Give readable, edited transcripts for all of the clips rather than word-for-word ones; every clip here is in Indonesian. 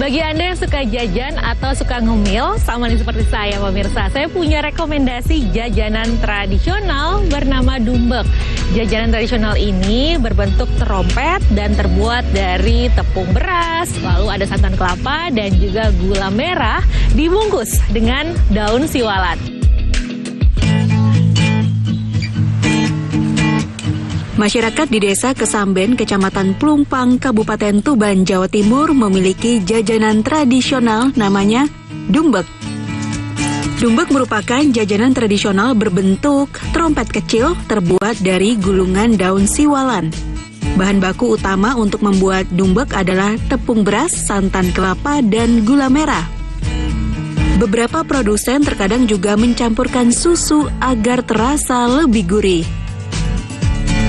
Bagi Anda yang suka jajan atau suka ngemil, sama nih seperti saya pemirsa, saya punya rekomendasi jajanan tradisional bernama dumbek. Jajanan tradisional ini berbentuk terompet dan terbuat dari tepung beras, lalu ada santan kelapa dan juga gula merah dibungkus dengan daun siwalan. Masyarakat di Desa Kesamben, Kecamatan Plumpang, Kabupaten Tuban, Jawa Timur memiliki jajanan tradisional namanya dumbek. Dumbek merupakan jajanan tradisional berbentuk trompet kecil terbuat dari gulungan daun siwalan. Bahan baku utama untuk membuat dumbek adalah tepung beras, santan kelapa, dan gula merah. Beberapa produsen terkadang juga mencampurkan susu agar terasa lebih gurih.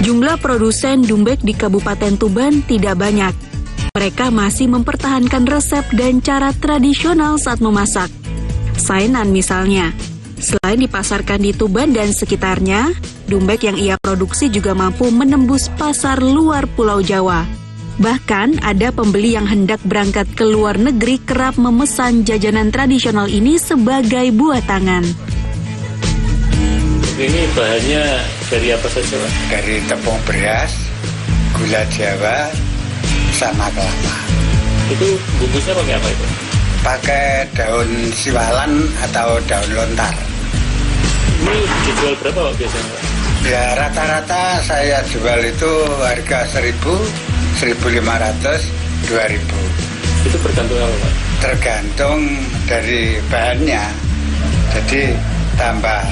Jumlah produsen dumbek di Kabupaten Tuban tidak banyak. Mereka masih mempertahankan resep dan cara tradisional saat memasak. Sainan misalnya. Selain dipasarkan di Tuban dan sekitarnya, dumbek yang ia produksi juga mampu menembus pasar luar Pulau Jawa. Bahkan ada pembeli yang hendak berangkat ke luar negeri kerap memesan jajanan tradisional ini sebagai buah tangan. Ini bahannya dari apa saja, Pak? Dari tepung beras, gula Jawa, sama kelapa. Itu bungkusnya pakai apa itu? Pakai daun siwalan atau daun lontar. Ini dijual berapa, Pak, biasanya, Pak? Ya rata-rata saya jual itu harga 1.000, 1.500, 2.000. Itu bergantung apa, Pak? Tergantung dari bahannya. Jadi tambah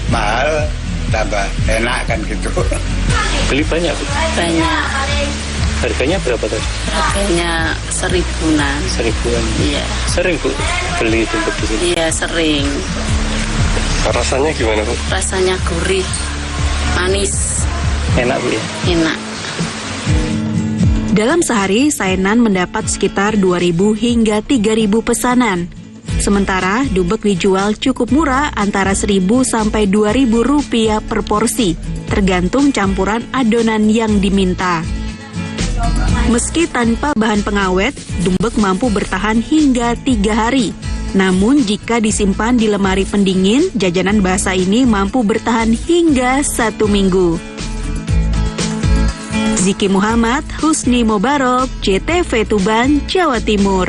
mahal, tambah enak kan gitu. Beli banyak, Bu? Banyak. Harganya berapa tadi? Harganya 1.000-an. 1.000-an? Iya. Sering, Bu, beli dumbek di sini? Iya, sering. Rasanya gimana, Bu? Rasanya gurih, manis. Enak, Bu, ya? Enak. Dalam sehari, Sainan mendapat sekitar 2.000 hingga 3.000 pesanan. Sementara dumbek dijual cukup murah antara 1.000 sampai 2.000 rupiah per porsi, tergantung campuran adonan yang diminta. Meski tanpa bahan pengawet, dumbek mampu bertahan hingga 3 hari. Namun jika disimpan di lemari pendingin, jajanan basah ini mampu bertahan hingga 1 minggu. Ziki Muhammad, Husni Mobarok, JTV Tuban, Jawa Timur.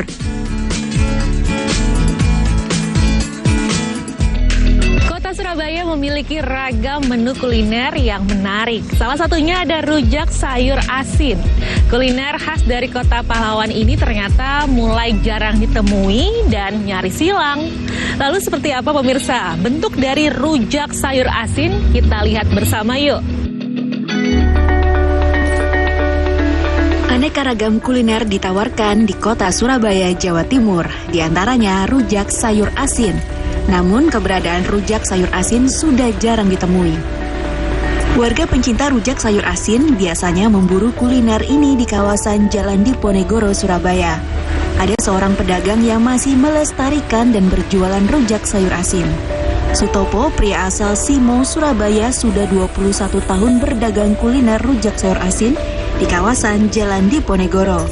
Surabaya memiliki ragam menu kuliner yang menarik. Salah satunya ada rujak sayur asin. Kuliner khas dari kota pahlawan ini ternyata mulai jarang ditemui dan nyaris hilang. Lalu seperti apa pemirsa bentuk dari rujak sayur asin? Kita lihat bersama yuk. Aneka ragam kuliner ditawarkan di kota Surabaya, Jawa Timur. Di antaranya rujak sayur asin. Namun keberadaan rujak sayur asin sudah jarang ditemui. Warga pencinta rujak sayur asin biasanya memburu kuliner ini di kawasan Jalan Diponegoro, Surabaya. Ada seorang pedagang yang masih melestarikan dan berjualan rujak sayur asin. Sutopo, pria asal Simo, Surabaya, sudah 21 tahun berdagang kuliner rujak sayur asin di kawasan Jalan Diponegoro.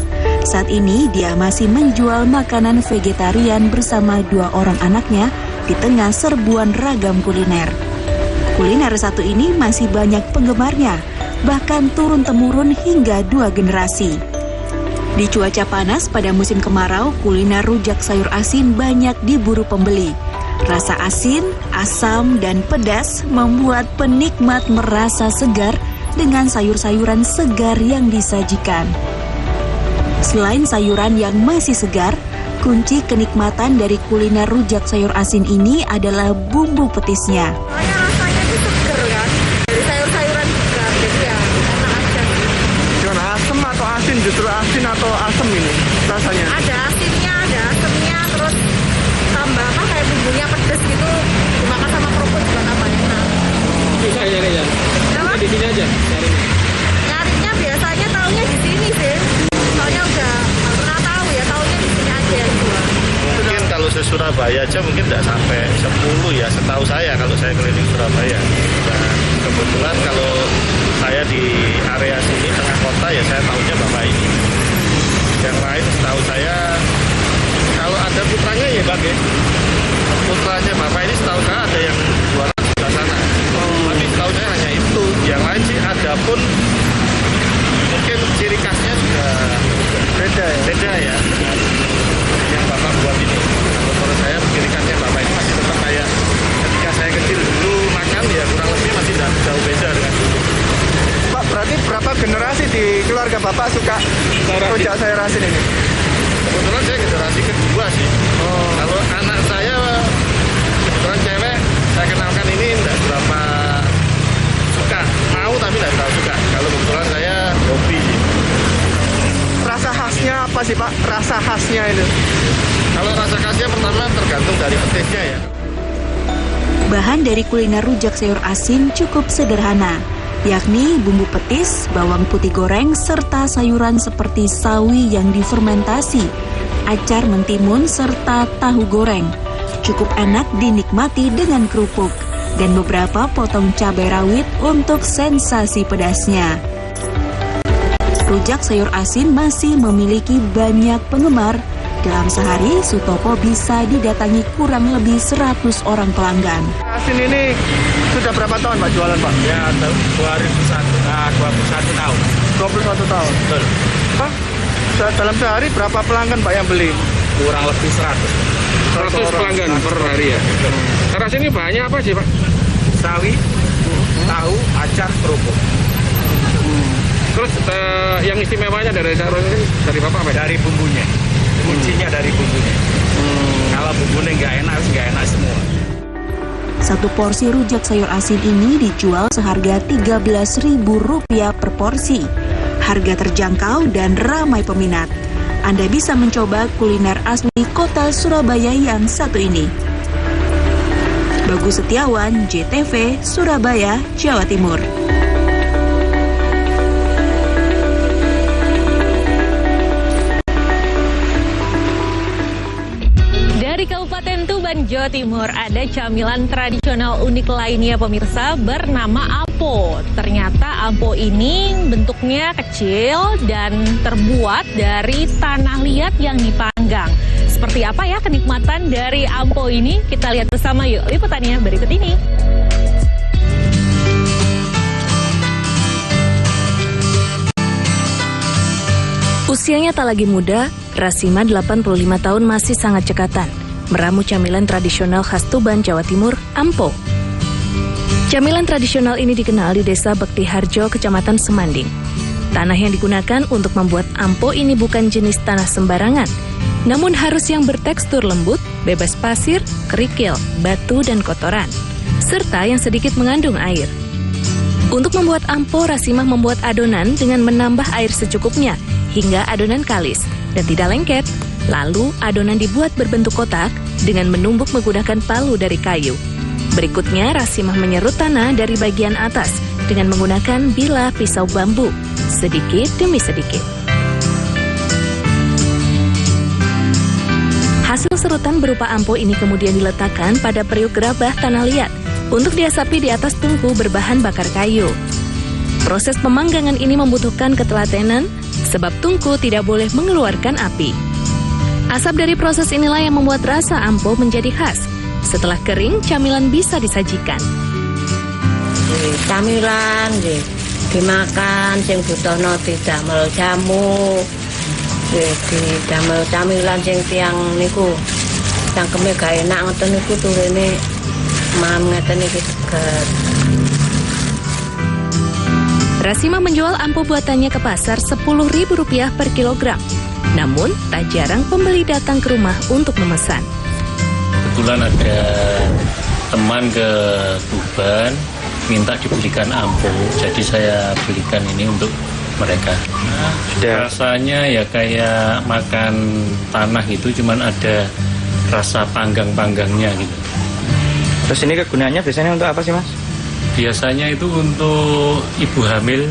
Saat ini dia masih menjual makanan vegetarian bersama 2 orang anaknya di tengah serbuan ragam kuliner. Kuliner satu ini masih banyak penggemarnya, bahkan turun-temurun hingga 2 generasi. Di cuaca panas pada musim kemarau, kuliner rujak sayur asin banyak diburu pembeli. Rasa asin, asam, dan pedas membuat penikmat merasa segar dengan sayur-sayuran segar yang disajikan. Selain sayuran yang masih segar, kunci kenikmatan dari kuliner rujak sayur asin ini adalah bumbu petisnya. Rasanya itu seger kan, dari sayur-sayuran juga, jadi ya enak aja. Gimana, asem atau asin? Justru asin atau asem ini rasanya? Ada asinnya, ada asemnya, terus tambah apa kayak bumbunya pedes gitu, dimakan sama kerupuk juga tambah enak. Susah nyarinya? Kenapa? Di sini aja nyarinya? Nyarinya biasanya taunya di sini sih, soalnya udah nggak pernah tahu ya, taunya di sini aja yang jual. Mungkin kalau se-Surabaya aja mungkin tidak sampai 10 ya, setahu saya kalau saya keliling Surabaya. Dan kebetulan kalau saya di area sini tengah kota ya saya tahunya Bapak ini. Yang lain setahu saya ada putranya ya Bang ya. Putranya Bapak ini setahu saya ada yang jualan di sebelah sana. Tapi setahu saya hanya itu. Yang lain sih ada pun mungkin ciri khasnya juga beda ya dengan yang Bapak buat ini. Menurut saya ciri khasnya Bapak ini masih tetap kayak ketika saya kecil dulu makan ya kurang lebih masih jauh beda dengan dulu. Pak, berarti berapa generasi di keluarga Bapak suka rujak sayur asin ini? Kebetulan saya generasi kedua sih. Kalau anak saya kebetulan cewek, saya kenalkan ini tidak berapa suka. Mau tapi tidak terlalu suka. Kalau kebetulan saya hobi. Rasa khasnya apa sih Pak? Rasa khasnya itu? Kalau rasa khasnya pertama tergantung dari petisnya ya. Bahan dari kuliner rujak sayur asin cukup sederhana, yakni bumbu petis, bawang putih goreng, serta sayuran seperti sawi yang difermentasi, acar mentimun, serta tahu goreng. Cukup enak dinikmati dengan kerupuk, dan beberapa potong cabai rawit untuk sensasi pedasnya. Rujak sayur asin masih memiliki banyak penggemar. Dalam sehari, Sutopo bisa didatangi kurang lebih 100 orang pelanggan. Asin ini sudah berapa tahun Pak jualan Pak? Ya 21 tahun. 21 tahun. Betul. Pak, dalam sehari berapa pelanggan Pak yang beli? Kurang lebih 100. 100 pelanggan per hari ya. Teras ini bahannya apa sih Pak? Sawi, tahu, acar, kerupuk. Terus yang istimewanya dari sayur ini dari Bapak apa? Dari bumbunya. Kuncinya dari bumbunya. Kalau bumbunya nggak enak semua. Satu porsi rujak sayur asin ini dijual seharga Rp13.000 per porsi. Harga terjangkau dan ramai peminat. Anda bisa mencoba kuliner asli kota Surabaya yang satu ini. Bagus Setiawan, JTV, Surabaya, Jawa Timur. Dari Kabupaten Tuban, Jawa Timur, ada camilan tradisional unik lainnya pemirsa bernama ampo. Ternyata ampo ini bentuknya kecil dan terbuat dari tanah liat yang dipanggang. Seperti apa ya kenikmatan dari ampo ini? Kita lihat bersama yuk, liputannya berikut ini. Usianya tak lagi muda, Rasima 85 tahun masih sangat cekatan meramu camilan tradisional khas Tuban, Jawa Timur, ampo. Camilan tradisional ini dikenal di Desa Bekti Harjo, Kecamatan Semanding. Tanah yang digunakan untuk membuat ampo ini bukan jenis tanah sembarangan, namun harus yang bertekstur lembut, bebas pasir, kerikil, batu, dan kotoran, serta yang sedikit mengandung air. Untuk membuat ampo, Rasimah membuat adonan dengan menambah air secukupnya, hingga adonan kalis dan tidak lengket. Lalu adonan dibuat berbentuk kotak dengan menumbuk menggunakan palu dari kayu. Berikutnya Rasimah menyerut tanah dari bagian atas dengan menggunakan bilah pisau bambu, sedikit demi sedikit. Hasil serutan berupa ampo ini kemudian diletakkan pada periuk gerabah tanah liat untuk diasapi di atas tungku berbahan bakar kayu. Proses pemanggangan ini membutuhkan ketelatenan sebab tungku tidak boleh mengeluarkan api. Asap dari proses inilah yang membuat rasa ampo menjadi khas. Setelah kering, camilan bisa disajikan. Camilan dimakan, sing butono didamel jamu, didamel camilan sing tiang niku cangkeme gak enak ngoten niku turune mam ngeten iki seger. Rasimah menjual ampo buatannya ke pasar Rp10.000 per kilogram. Namun, tak jarang pembeli datang ke rumah untuk memesan. Kebetulan ada teman ke Tuban, minta dibelikan ampo, jadi saya belikan ini untuk mereka. Rasanya ya kayak makan tanah gitu, cuman ada rasa panggang-panggangnya gitu. Terus ini kegunaannya biasanya untuk apa sih Mas? Biasanya itu untuk ibu hamil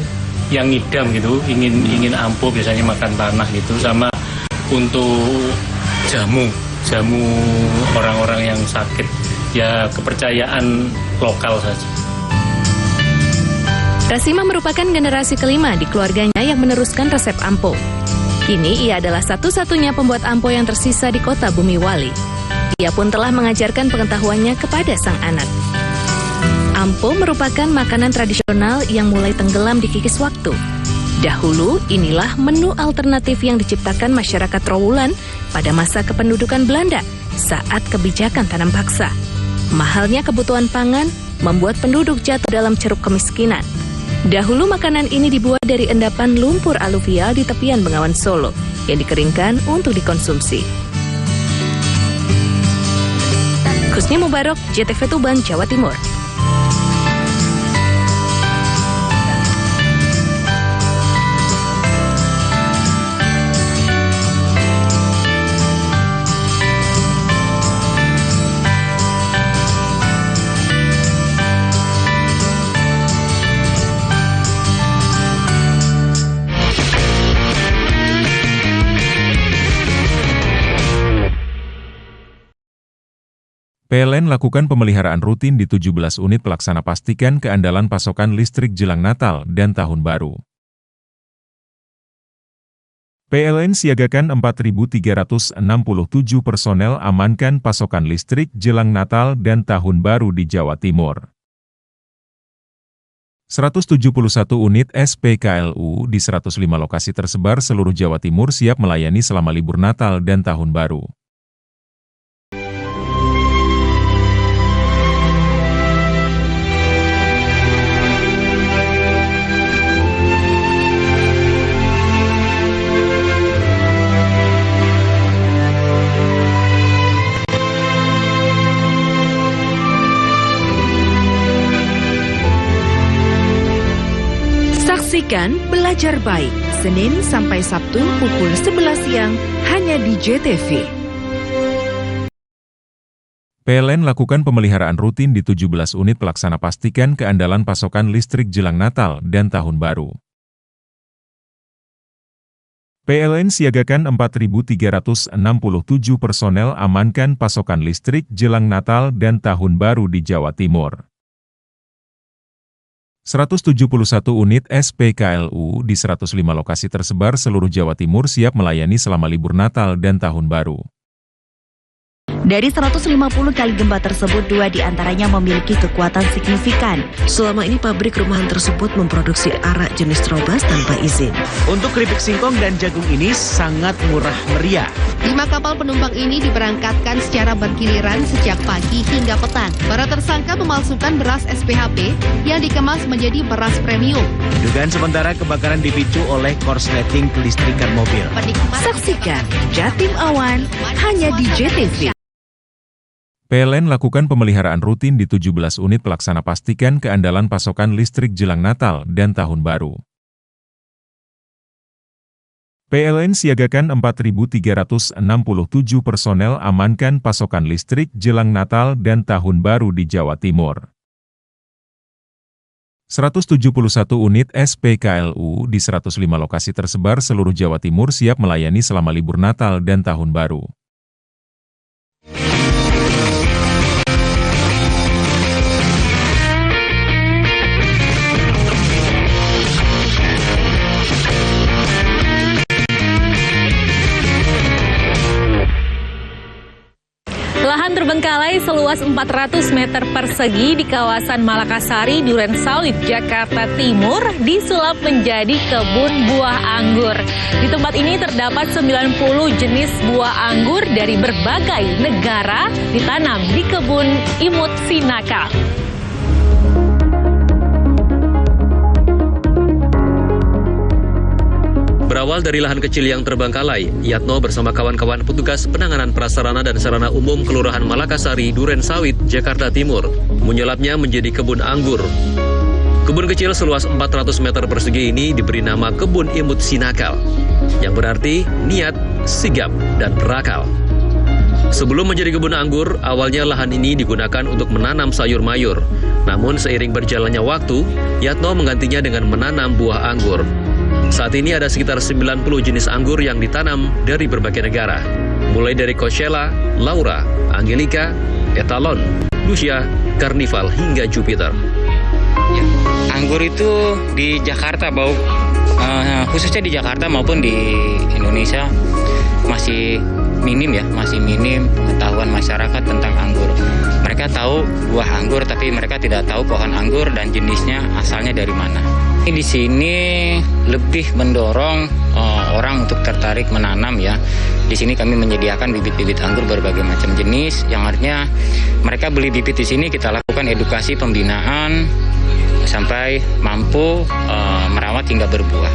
yang ngidam gitu, ingin ampo biasanya makan tanah gitu, sama untuk jamu orang-orang yang sakit, ya kepercayaan lokal saja. Rasimah merupakan generasi kelima di keluarganya yang meneruskan resep ampo. Kini ia adalah satu-satunya pembuat ampo yang tersisa di kota Bumiwali. Ia pun telah mengajarkan pengetahuannya kepada sang anak. Ampo merupakan makanan tradisional yang mulai tenggelam di kikis waktu. Dahulu, inilah menu alternatif yang diciptakan masyarakat Trowulan pada masa kependudukan Belanda saat kebijakan tanam paksa. Mahalnya kebutuhan pangan membuat penduduk jatuh dalam ceruk kemiskinan. Dahulu makanan ini dibuat dari endapan lumpur aluvial di tepian Bengawan Solo yang dikeringkan untuk dikonsumsi. Kusni Mubarok, JTV Tuban, Jawa Timur. PLN lakukan pemeliharaan rutin di 17 unit pelaksana pastikan keandalan pasokan listrik jelang Natal dan Tahun Baru. PLN siagakan 4.367 personel amankan pasokan listrik jelang Natal dan Tahun Baru di Jawa Timur. 171 unit SPKLU di 105 lokasi tersebar seluruh Jawa Timur siap melayani selama libur Natal dan Tahun Baru. Saksikan Belajar Baik, Senin sampai Sabtu pukul 11 siang, hanya di JTV. PLN lakukan pemeliharaan rutin di 17 unit pelaksana pastikan keandalan pasokan listrik jelang Natal dan Tahun Baru. PLN siagakan 4.367 personel amankan pasokan listrik jelang Natal dan Tahun Baru di Jawa Timur. 171 unit SPKLU di 105 lokasi tersebar seluruh Jawa Timur siap melayani selama libur Natal dan Tahun Baru. Dari 150 kali gempa tersebut, 2 diantaranya memiliki kekuatan signifikan. Selama ini pabrik rumahan tersebut memproduksi arak jenis Trobas tanpa izin. Untuk keripik singkong dan jagung ini sangat murah meriah. 5 kapal penumpang ini diberangkatkan secara bergiliran sejak pagi hingga petang. Para tersangka memalsukan beras SPHP yang dikemas menjadi beras premium. Dugaan sementara kebakaran dipicu oleh korsleting kelistrikan mobil. Saksikan Jatim Awan hanya di JTV. PLN lakukan pemeliharaan rutin di 17 unit pelaksana pastikan keandalan pasokan listrik jelang Natal dan Tahun Baru. PLN siagakan 4.367 personel amankan pasokan listrik jelang Natal dan Tahun Baru di Jawa Timur. 171 unit SPKLU di 105 lokasi tersebar seluruh Jawa Timur siap melayani selama libur Natal dan Tahun Baru. Lahan terbengkalai seluas 400 meter persegi di kawasan Malakasari, Durensawit, Jakarta Timur disulap menjadi kebun buah anggur. Di tempat ini terdapat 90 jenis buah anggur dari berbagai negara ditanam di kebun Imut Sinakal. Berawal dari lahan kecil yang terbengkalai, Yatno bersama kawan-kawan petugas penanganan prasarana dan sarana umum Kelurahan Malakasari, Durensawit, Jakarta Timur, menyulapnya menjadi kebun anggur. Kebun kecil seluas 400 meter persegi ini diberi nama Kebun Imut Sinakal, yang berarti niat, sigap, dan berakal. Sebelum menjadi kebun anggur, awalnya lahan ini digunakan untuk menanam sayur mayur. Namun seiring berjalannya waktu, Yatno menggantinya dengan menanam buah anggur. Saat ini ada sekitar 90 jenis anggur yang ditanam dari berbagai negara, mulai dari Coachella, Laura, Angelica, Etalon, Lucia, Carnival, hingga Jupiter. Ya, anggur itu di Jakarta bau khususnya di Jakarta maupun di Indonesia masih minim pengetahuan masyarakat tentang anggur. Mereka tahu buah anggur, tapi mereka tidak tahu pohon anggur dan jenisnya asalnya dari mana. Di sini lebih mendorong orang untuk tertarik menanam ya. Di sini kami menyediakan bibit-bibit anggur berbagai macam jenis, yang artinya mereka beli bibit di sini, kita lakukan edukasi pembinaan sampai mampu merawat hingga berbuah.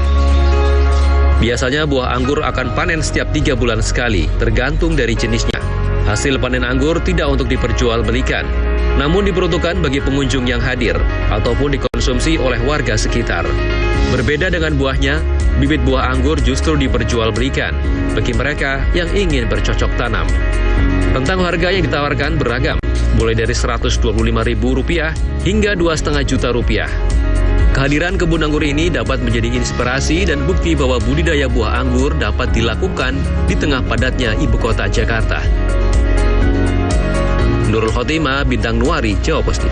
Biasanya buah anggur akan panen setiap 3 bulan sekali, tergantung dari jenisnya. Hasil panen anggur tidak untuk diperjualbelikan, namun diperuntukkan bagi pengunjung yang hadir ataupun dikonsumsi oleh warga sekitar. Berbeda dengan buahnya, bibit buah anggur justru diperjualbelikan bagi mereka yang ingin bercocok tanam. Tentang harga yang ditawarkan beragam, mulai dari Rp125.000 hingga Rp2,5 juta. Kehadiran kebun anggur ini dapat menjadi inspirasi dan bukti bahwa budidaya buah anggur dapat dilakukan di tengah padatnya ibu kota Jakarta. Nurul Khotimah, Bintang Nuari, Jawa Post.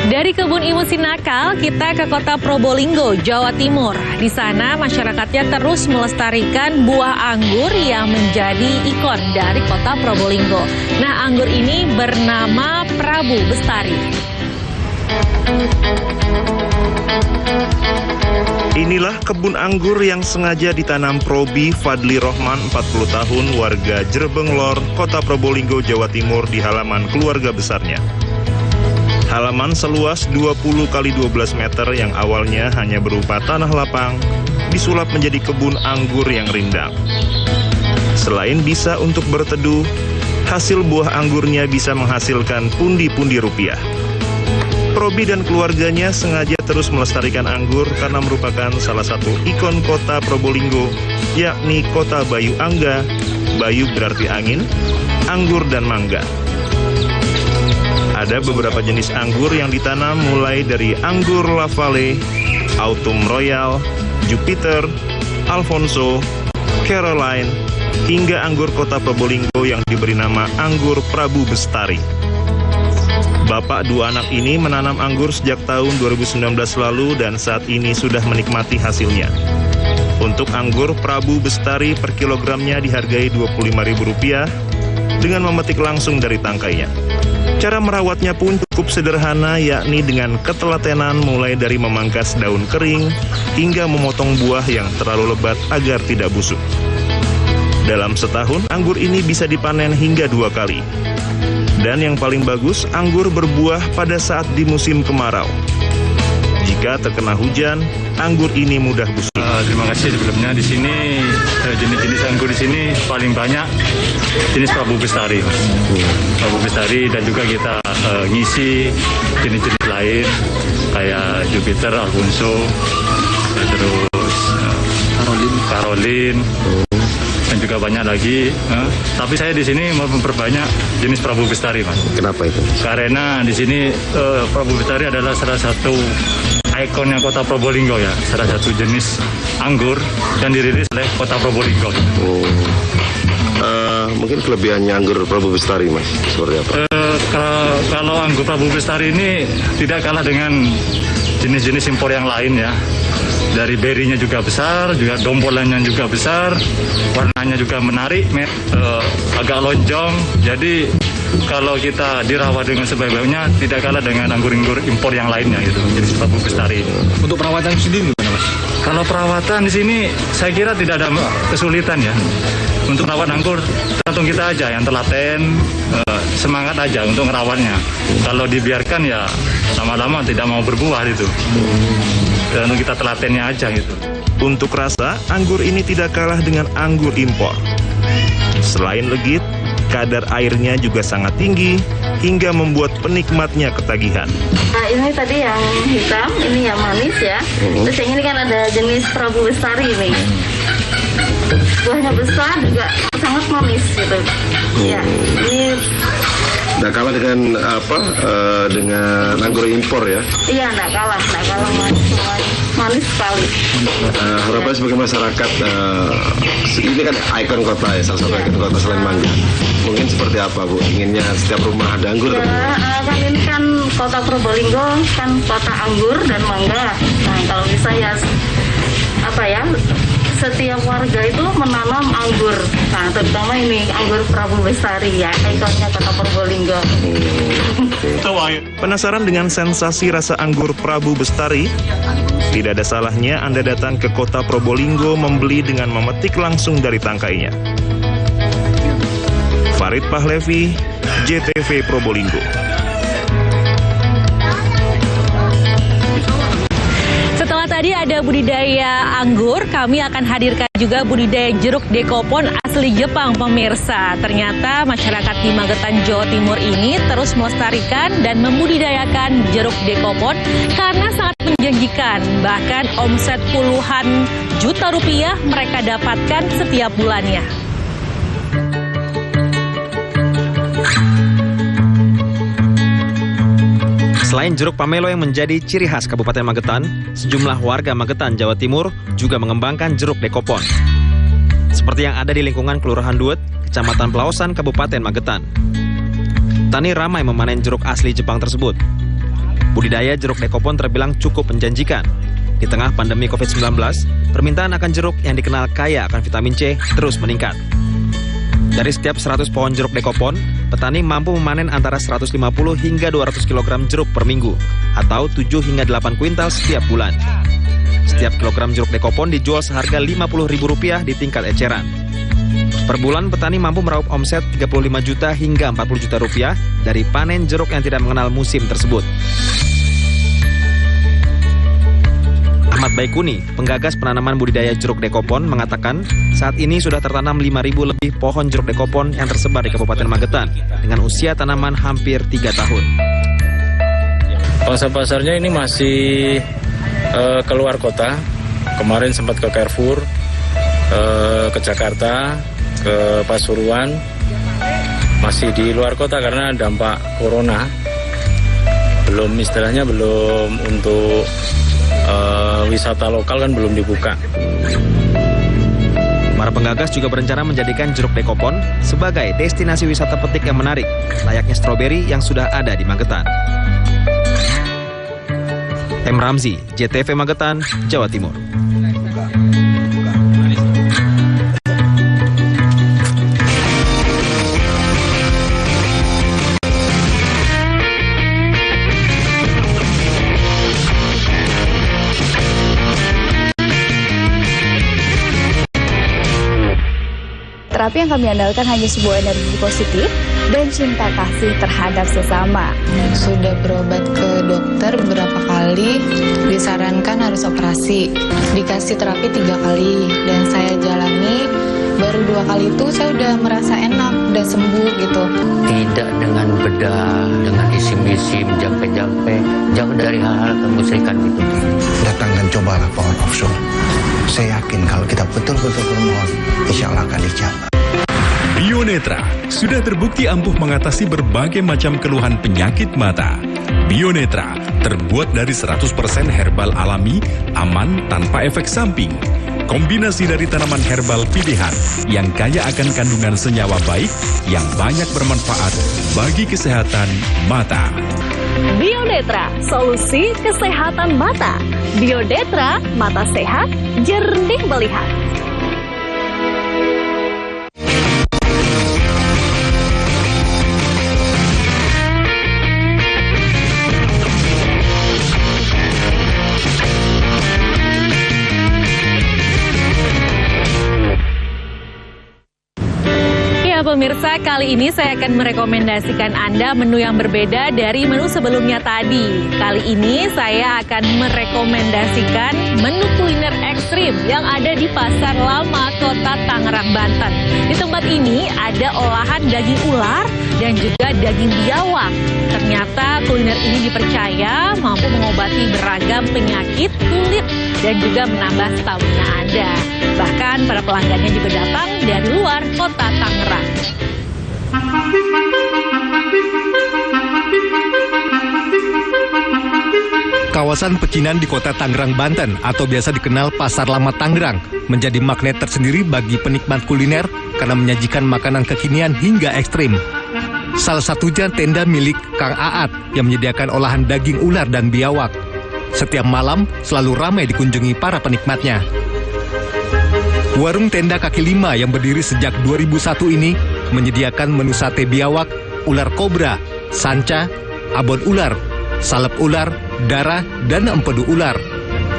Dari kebun Imun Sinakal, kita ke kota Probolinggo, Jawa Timur. Di sana masyarakatnya terus melestarikan buah anggur yang menjadi ikon dari kota Probolinggo. Nah, anggur ini bernama Prabu Bestari. Inilah kebun anggur yang sengaja ditanam Probi Fadli Rohman, 40 tahun, warga Jerebeng Lor, kota Probolinggo, Jawa Timur, di halaman keluarga besarnya. Halaman seluas 20 x 12 meter yang awalnya hanya berupa tanah lapang, disulap menjadi kebun anggur yang rindang. Selain bisa untuk berteduh, hasil buah anggurnya bisa menghasilkan pundi-pundi rupiah. Probi dan keluarganya sengaja terus melestarikan anggur karena merupakan salah satu ikon kota Probolinggo, yakni kota Bayu Angga. Bayu berarti angin, anggur dan mangga. Ada beberapa jenis anggur yang ditanam mulai dari anggur La Valley, Autumn Royal, Jupiter, Alfonso, Caroline, hingga anggur kota Probolinggo yang diberi nama anggur Prabu Bestari. Bapak dua anak ini menanam anggur sejak tahun 2019 lalu dan saat ini sudah menikmati hasilnya. Untuk anggur Prabu Bestari per kilogramnya dihargai Rp25.000 dengan memetik langsung dari tangkainya. Cara merawatnya pun cukup sederhana, yakni dengan ketelatenan mulai dari memangkas daun kering hingga memotong buah yang terlalu lebat agar tidak busuk. Dalam setahun, anggur ini bisa dipanen hingga 2 kali. Dan yang paling bagus, anggur berbuah pada saat di musim kemarau. Jika terkena hujan, anggur ini mudah busuk. Terima kasih sebelumnya. Di sini jenis-jenis anggur di sini paling banyak jenis Prabu Bestari, Prabu Bestari, dan juga kita ngisi jenis-jenis lain kayak Jupiter, Alfonso, terus Caroline. Dan juga banyak lagi, tapi saya di sini mau memperbanyak jenis Prabu Bestari, Mas. Kenapa itu? Karena di sini Prabu Bestari adalah salah satu ikonnya kota Probolinggo ya, salah satu jenis anggur yang dirilis oleh kota Probolinggo. Mungkin kelebihannya anggur Prabu Bestari, Mas, seperti apa? Kalau anggur Prabu Bestari ini tidak kalah dengan jenis-jenis impor yang lain ya. Dari berinya juga besar, juga dompolannya juga besar, warnanya juga menarik, agak lonjong. Jadi kalau kita dirawat dengan sebaik-baiknya, tidak kalah dengan anggur-anggur impor yang lainnya gitu. Jadi Prabu Bestari. Untuk perawatan sendiri gimana, Mas? Kalau perawatan di sini saya kira tidak ada kesulitan ya. Untuk merawat anggur tergantung kita aja yang telaten, semangat aja untuk merawatnya. Kalau dibiarkan ya lama-lama tidak mau berbuah itu. Dan kita telatennya aja gitu. Untuk rasa, anggur ini tidak kalah dengan anggur impor. Selain legit, kadar airnya juga sangat tinggi hingga membuat penikmatnya ketagihan. Nah, ini tadi yang hitam, ini yang manis ya. Terus yang ini kan ada jenis Prabu Bestari ini. Buahnya besar juga sangat manis gitu. Ya, ini Nggak kalah dengan dengan anggur impor ya? Iya, nggak kalah manis sekali. Harapan sebagai masyarakat, ini kan ikon kota ya, salah satu ikon kota selain mangga. Mungkin seperti apa Bu? Inginnya setiap rumah ada anggur? Ya, kan ini kan kota Probolinggo, kan kota anggur dan mangga. Nah, kalau bisa ya setiap warga itu menanam anggur. Nah, terutama ini anggur Prabu Bestari ya, ikonnya kota Probolinggo. Penasaran dengan sensasi rasa anggur Prabu Bestari? Tidak ada salahnya Anda datang ke kota Probolinggo membeli dengan memetik langsung dari tangkainya. Farid Pahlevi, JTV Probolinggo. Setelah tadi ada budidaya anggur, kami akan hadirkan juga budidaya jeruk dekopon asli Jepang, pemirsa. Ternyata masyarakat di Magetan, Jawa Timur ini terus melestarikan dan membudidayakan jeruk dekopon karena sangat menjanjikan. Bahkan omset puluhan juta rupiah mereka dapatkan setiap bulannya. Selain jeruk pamelo yang menjadi ciri khas Kabupaten Magetan, sejumlah warga Magetan, Jawa Timur juga mengembangkan jeruk dekopon. Seperti yang ada di lingkungan Kelurahan Duet, Kecamatan Pelausan, Kabupaten Magetan. Tani ramai memanen jeruk asli Jepang tersebut. Budidaya jeruk dekopon terbilang cukup menjanjikan. Di tengah pandemi COVID-19, permintaan akan jeruk yang dikenal kaya akan vitamin C terus meningkat. Dari setiap 100 pohon jeruk dekopon, petani mampu memanen antara 150 hingga 200 kg jeruk per minggu, atau 7 hingga 8 kuintal setiap bulan. Setiap kilogram jeruk dekopon dijual seharga Rp50.000 di tingkat eceran. Per bulan, petani mampu meraup omset 35 juta hingga 40 juta rupiah dari panen jeruk yang tidak mengenal musim tersebut. Ahmad Baikuni, penggagas penanaman budidaya jeruk dekopon, mengatakan saat ini sudah tertanam 5.000 lebih pohon jeruk dekopon yang tersebar di Kabupaten Magetan dengan usia tanaman hampir 3 tahun. Pasar-pasarnya ini masih keluar kota. Kemarin sempat ke Carrefour, ke Jakarta, ke Pasuruan. Masih di luar kota karena dampak corona. Belum untuk wisata lokal kan belum dibuka. Para penggagas juga berencana menjadikan jeruk dekopon sebagai destinasi wisata petik yang menarik, layaknya stroberi yang sudah ada di Magetan. M. Ramzi, JTV Magetan, Jawa Timur. Terapi yang kami andalkan hanya sebuah energi positif dan cinta kasih terhadap sesama. Sudah berobat ke dokter beberapa kali, disarankan harus operasi. Dikasih terapi 3 kali, dan saya jalani baru 2 kali itu saya udah merasa enak, udah sembuh gitu. Tidak dengan bedah, dengan isim-isim, jampe-jampe, jauh dari hal-hal kemusyrikan gitu. Datang dan cobalah pohon offshore. Saya yakin kalau kita betul-betul bermohon, insya Allah akan dijawab. Bionetra sudah terbukti ampuh mengatasi berbagai macam keluhan penyakit mata. Bionetra terbuat dari 100% herbal alami, aman tanpa efek samping. Kombinasi dari tanaman herbal pilihan yang kaya akan kandungan senyawa baik yang banyak bermanfaat bagi kesehatan mata. Bionetra, solusi kesehatan mata. Bionetra, mata sehat, jernih melihat. Pemirsa, kali ini saya akan merekomendasikan Anda menu yang berbeda dari menu sebelumnya tadi. Kali ini saya akan merekomendasikan menu kuliner ekstrim yang ada di Pasar Lama, Kota Tangerang, Banten. Di tempat ini ada olahan daging ular dan juga daging biawak. Ternyata kuliner ini dipercaya mampu mengobati beragam penyakit kulit dan juga menambah stamina Anda. Bahkan para pelanggannya juga datang dari luar Kota Tangerang. Kawasan pecinan di kota Tangerang, Banten atau biasa dikenal Pasar Lama Tangerang menjadi magnet tersendiri bagi penikmat kuliner karena menyajikan makanan kekinian hingga ekstrim. Salah satunya tenda milik Kang Aat yang menyediakan olahan daging ular dan biawak. Setiap malam selalu ramai dikunjungi para penikmatnya. Warung tenda kaki lima yang berdiri sejak 2001 ini menyediakan menu sate biawak, ular kobra, sanca, abon ular, salep ular, darah, dan empedu ular.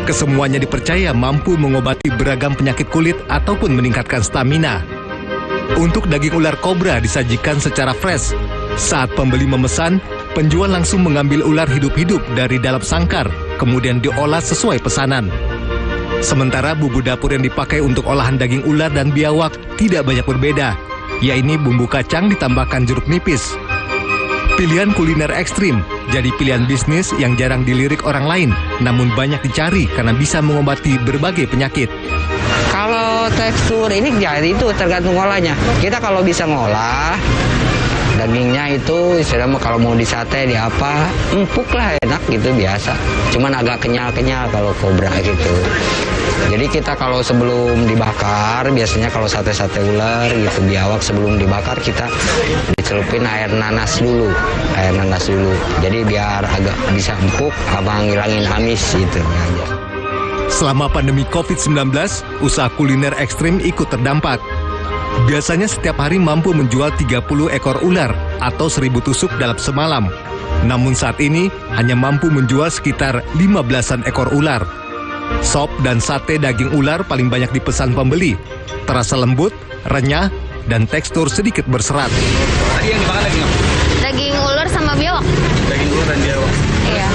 Kesemuanya dipercaya mampu mengobati beragam penyakit kulit ataupun meningkatkan stamina. Untuk daging ular kobra disajikan secara fresh. Saat pembeli memesan, penjual langsung mengambil ular hidup-hidup dari dalam sangkar, kemudian diolah sesuai pesanan. Sementara bumbu dapur yang dipakai untuk olahan daging ular dan biawak tidak banyak berbeda, yaitu bumbu kacang ditambahkan jeruk nipis. Pilihan kuliner ekstrim jadi pilihan bisnis yang jarang dilirik orang lain, namun banyak dicari karena bisa mengobati berbagai penyakit. Kalau tekstur ini ya itu tergantung olahnya. Kita kalau bisa ngolah dagingnya itu istilahnya kalau mau disate di apa empuk lah, enak gitu biasa. Cuman agak kenyal-kenyal kalau kobra gitu. Jadi kita kalau sebelum dibakar, biasanya kalau sate-sate ular gitu biawak sebelum dibakar kita dicelupin air nanas dulu. Jadi biar agak bisa empuk, abang ngilangin amis gitu aja. Selama pandemi COVID-19, usaha kuliner ekstrim ikut terdampak. Biasanya setiap hari mampu menjual 30 ekor ular atau 1000 tusuk dalam semalam. Namun saat ini hanya mampu menjual sekitar 15-an ekor ular. Sop dan sate daging ular paling banyak dipesan pembeli. Terasa lembut, renyah, dan tekstur sedikit berserat. Tadi yang dimakan daging apa? Daging ular sama biawak. Daging ular dan biawak? Iya.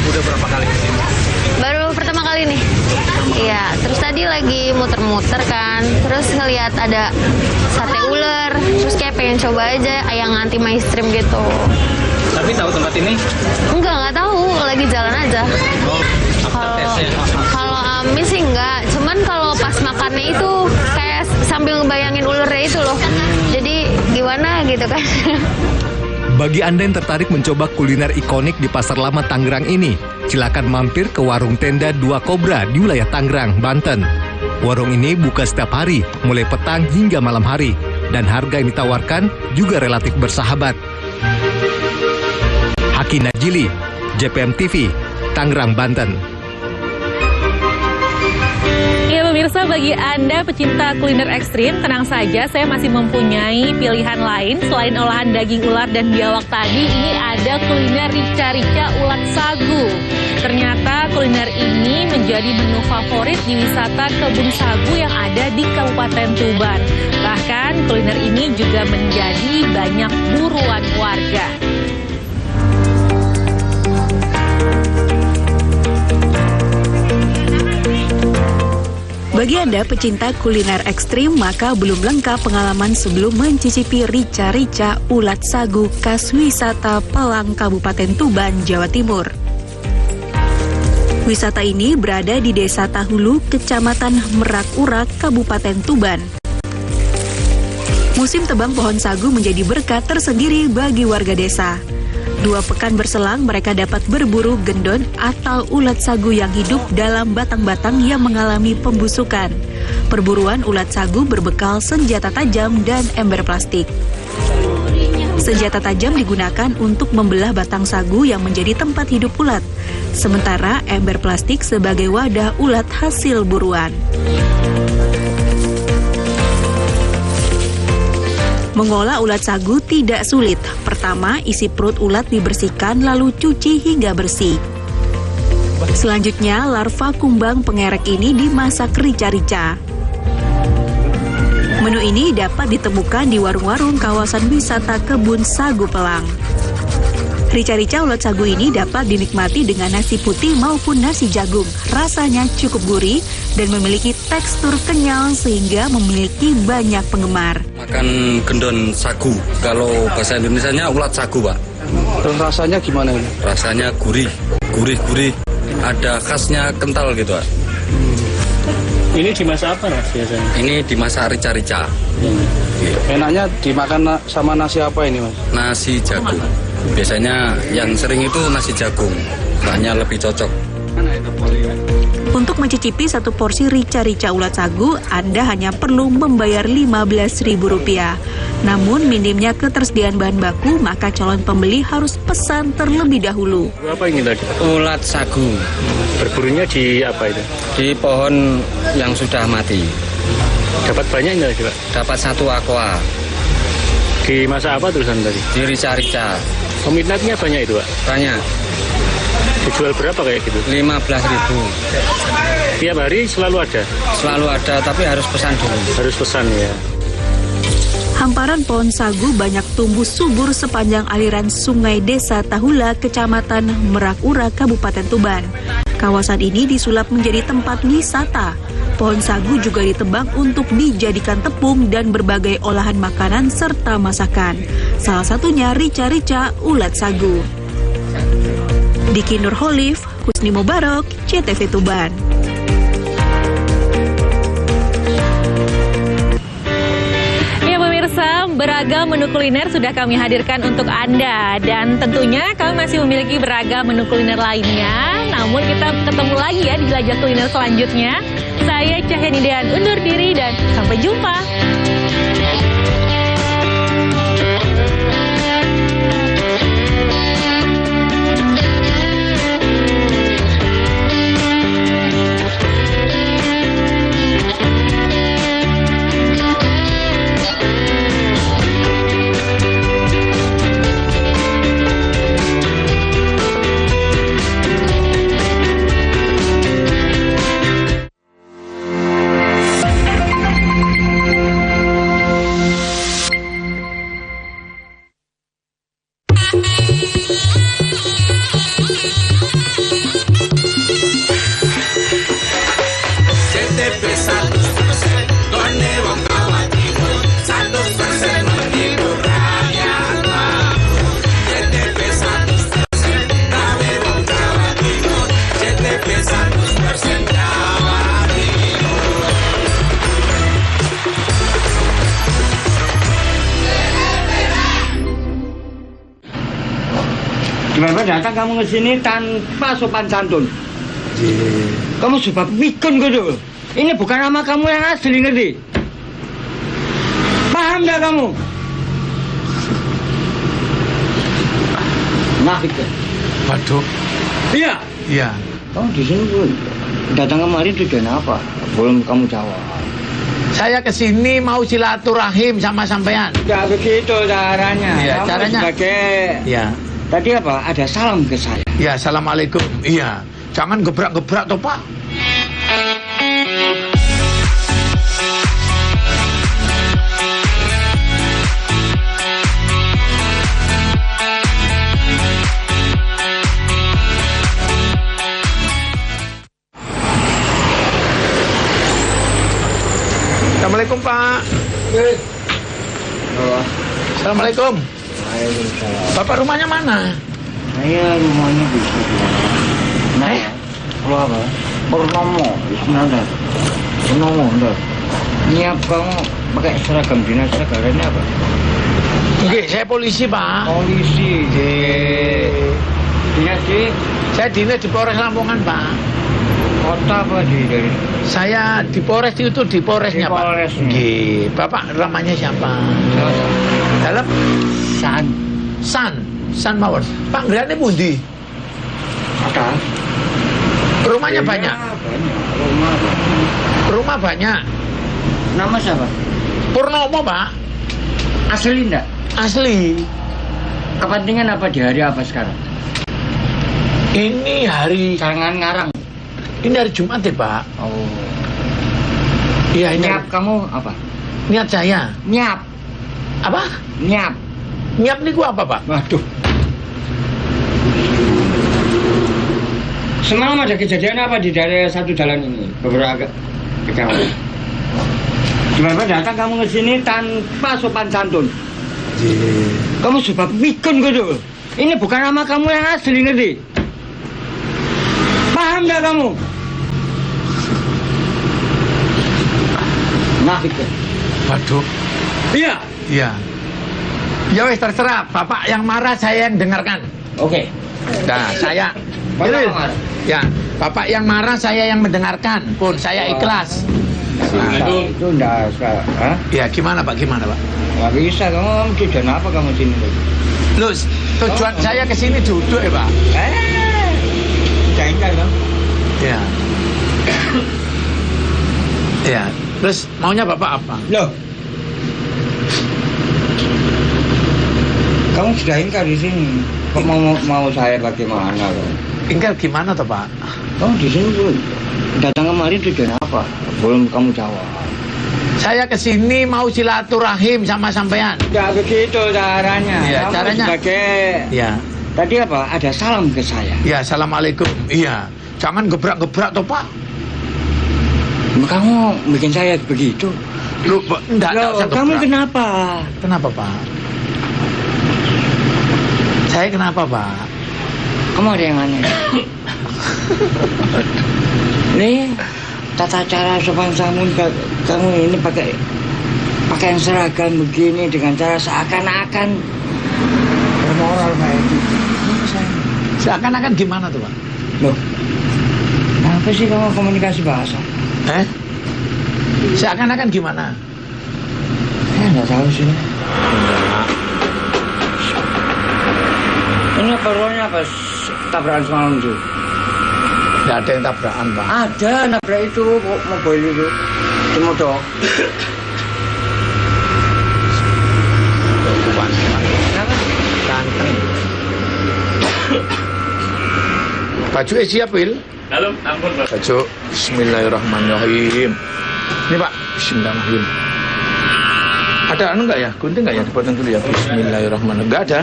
Udah berapa kali kesini? Baru pertama kali nih. Iya, terus tadi lagi muter-muter kan, terus ngelihat ada sate ular, terus kayak pengen coba aja yang anti mainstream gitu. Tapi tahu tempat ini? Nggak tahu, lagi jalan aja. Kalau amis sih enggak, cuman kalau pas makannya itu kayak sambil ngebayangin ularnya itu loh. Jadi gimana gitu kan. Bagi Anda yang tertarik mencoba kuliner ikonik di Pasar Lama Tangerang ini, silakan mampir ke warung tenda Dua Kobra di wilayah Tangerang, Banten. Warung ini buka setiap hari, mulai petang hingga malam hari, dan harga yang ditawarkan juga relatif bersahabat. Haki Najili, JPM TV, Tangerang, Banten. Ya pemirsa, bagi Anda pecinta kuliner ekstrim, tenang saja, saya masih mempunyai pilihan lain. Selain olahan daging ular dan biawak tadi, ini ada kuliner rica-rica ulat sagu. Ternyata kuliner ini menjadi menu favorit di wisata kebun sagu yang ada di Kabupaten Tuban. Bahkan kuliner ini juga menjadi banyak buruan warga. Bagi Anda pecinta kuliner ekstrim, maka belum lengkap pengalaman sebelum mencicipi rica-rica ulat sagu khas wisata Pelang, Kabupaten Tuban, Jawa Timur. Wisata ini berada di Desa Tahulu, Kecamatan Merak-Urak, Kabupaten Tuban. Musim tebang pohon sagu menjadi berkat tersendiri bagi warga desa. 2 pekan berselang, mereka dapat berburu gendon atau ulat sagu yang hidup dalam batang-batang yang mengalami pembusukan. Perburuan ulat sagu berbekal senjata tajam dan ember plastik. Senjata tajam digunakan untuk membelah batang sagu yang menjadi tempat hidup ulat, sementara ember plastik sebagai wadah ulat hasil buruan. Mengolah ulat sagu tidak sulit. Pertama, isi perut ulat dibersihkan lalu cuci hingga bersih. Selanjutnya, larva kumbang pengerek ini dimasak rica-rica. Menu ini dapat ditemukan di warung-warung kawasan wisata Kebun Sagu Pelang. Rica-rica ulat sagu ini dapat dinikmati dengan nasi putih maupun nasi jagung. Rasanya cukup gurih dan memiliki tekstur kenyal sehingga memiliki banyak penggemar. Makan gendon sagu, kalau bahasa Indonesianya ulat sagu, Pak. Terus rasanya gimana ini? Rasanya gurih, ada khasnya kental gitu, Pak. Ini dimasak apa, Mas, biasanya? Ini dimasak rica-rica. Enaknya dimakan sama nasi apa ini, Mas? Nasi jagung. Biasanya yang sering itu nasi jagung. bahannya lebih cocok. Untuk mencicipi satu porsi rica-rica ulat sagu, Anda hanya perlu membayar Rp15.000. Namun minimnya ketersediaan bahan baku, maka calon pembeli harus pesan terlebih dahulu. Apa ini tadi? Ulat sagu. Berburunya di apa itu? Di pohon yang sudah mati. Dapat banyak nggak sih, Pak? Dapat 1 aqua. Di masa apa tulisan tadi? Di rica-rica. Peminatnya banyak itu, Pak? Banyak. Dijual berapa kayak gitu? 15.000. Tiap hari selalu ada? Selalu ada, tapi harus pesan dulu. Harus pesan ya. Hamparan pohon sagu banyak tumbuh subur sepanjang aliran sungai Desa Tahula, Kecamatan Merak Ura, Kabupaten Tuban. Kawasan ini disulap menjadi tempat wisata. Pohon sagu juga ditebang untuk dijadikan tepung dan berbagai olahan makanan serta masakan. Salah satunya rica-rica ulat sagu. Diki Nurholif, Husni Mubarak, CTV Tuban. Ya pemirsa, beragam menu kuliner sudah kami hadirkan untuk Anda. Dan tentunya kami masih memiliki beragam menu kuliner lainnya. Namun kita ketemu lagi ya di jelajah kuliner selanjutnya. Saya Cahyani Dean undur diri dan sampai jumpa. Gimana datang kamu ke sini tanpa sopan santun? Kamu sudah pikun gitu. Ini bukan nama kamu yang asli, ngerti? Paham nggak kamu? Nah, pikun. Waduh. Iya. Iya. Kamu di sini pun datang kemari tujuan apa? Belum kamu jawab. Saya kesini mau silaturahim sama sampean. Tidak begitu caranya. Iya, kamu caranya. Sebagai Iya. tadi apa? Ada salam ke saya. Ya, assalamualaikum. Iya. Jangan gebrak-gebrak toh, Pak. Assalamualaikum, Pak. Assalamualaikum. Bapak rumahnya mana? Saya rumahnya di Nah, lu apa? Purnomo, Bismillah. Purnomo, enggak. Niat kamu pakai seragam dinas negaranya apa? Oke, saya polisi, Pak. Polisi. Dinas di? Saya dinas di Polres Lamongan, Pak. Kota apa dari? Saya di Polres itu di Polresnya, Di Polres. Pak. Nggih. Bapak namanya siapa? Dalam San mawon. Pak Grane pundi? Ada. Rumahnya banyak. Banyak. Rumah banyak. Nama siapa? Purnomo, Pak. Asli enggak? Asli. Kepentingan apa di hari apa sekarang? Ini hari Jangan ngarang. Ini hari Jumat ya, Pak. Oh. Iya, ini. Niat kamu apa? Niat saya. Nyap. Apa? Nyap. Nyap niku apa, Pak? Waduh. Semalam ada kejadian apa di daerah satu jalan ini? Beberapa kecamatan. Gimana datang kamu ke sini tanpa sopan santun? Kamu sudah pikun gitu. Ini bukan nama kamu yang asli, ngerti? Paham nggak kamu? Nah, pikun. Waduh. Iya. Iya. Ya wes terserah, Bapak yang marah saya yang dengarkan. Oke. Nah, saya Gitu. Ya, Bapak yang marah, saya yang mendengarkan. Pun saya ikhlas. Itu enggak usah. Ya, gimana Pak? Gimana Pak? Nggak bisa, kamu tujuan apa kamu sini? Loh, tujuan saya ke sini duduk ya Pak. Jangan dong. Ya. Ya, terus maunya Bapak apa? Loh. Kamu sudah ingkar di sini. Kok mau saya bagaimana loh? Ingkar gimana toh Pak? Kamu di sini dulu. Datang kemarin tujuan apa? Belum kamu jawab. Saya kesini mau silaturahim sama sampean. Tidak begitu caranya. Iya, kamu caranya. Sebagai. Ya. Tadi apa? Ada salam ke saya. Ya, assalamualaikum. Iya. Jangan gebrak-gebrak toh Pak. Kamu bikin saya begitu. Lu enggak usah kamu gebrak. kenapa? Kenapa Pak? Saya kenapa Pak? Kamu ada yang aneh. Nih, tata cara sopan santun kamu ini pakai yang seragam begini dengan cara seakan-akan bermoral kayak gitu. Seakan-akan gimana tuh Pak? Loh, kenapa sih kamu komunikasi bahasa? Seakan-akan gimana? Nggak tahu sih. Ini perlunya apa? Tabrakan semalam itu? Nggak ada yang tabrakan Pak. Ada, nabrak itu mobil itu. Di motor. Ganteng. Baju siap Wil? Halo, ampun Pak. Baju. Bismillahirrahmanirrahim. Ini Pak, Bismillahirrahmanirrahim. Ada anu nggak ya? Gunting nggak ya? Dipotong dulu ya. Bismillahirrahmanirrahim. Nggak ada.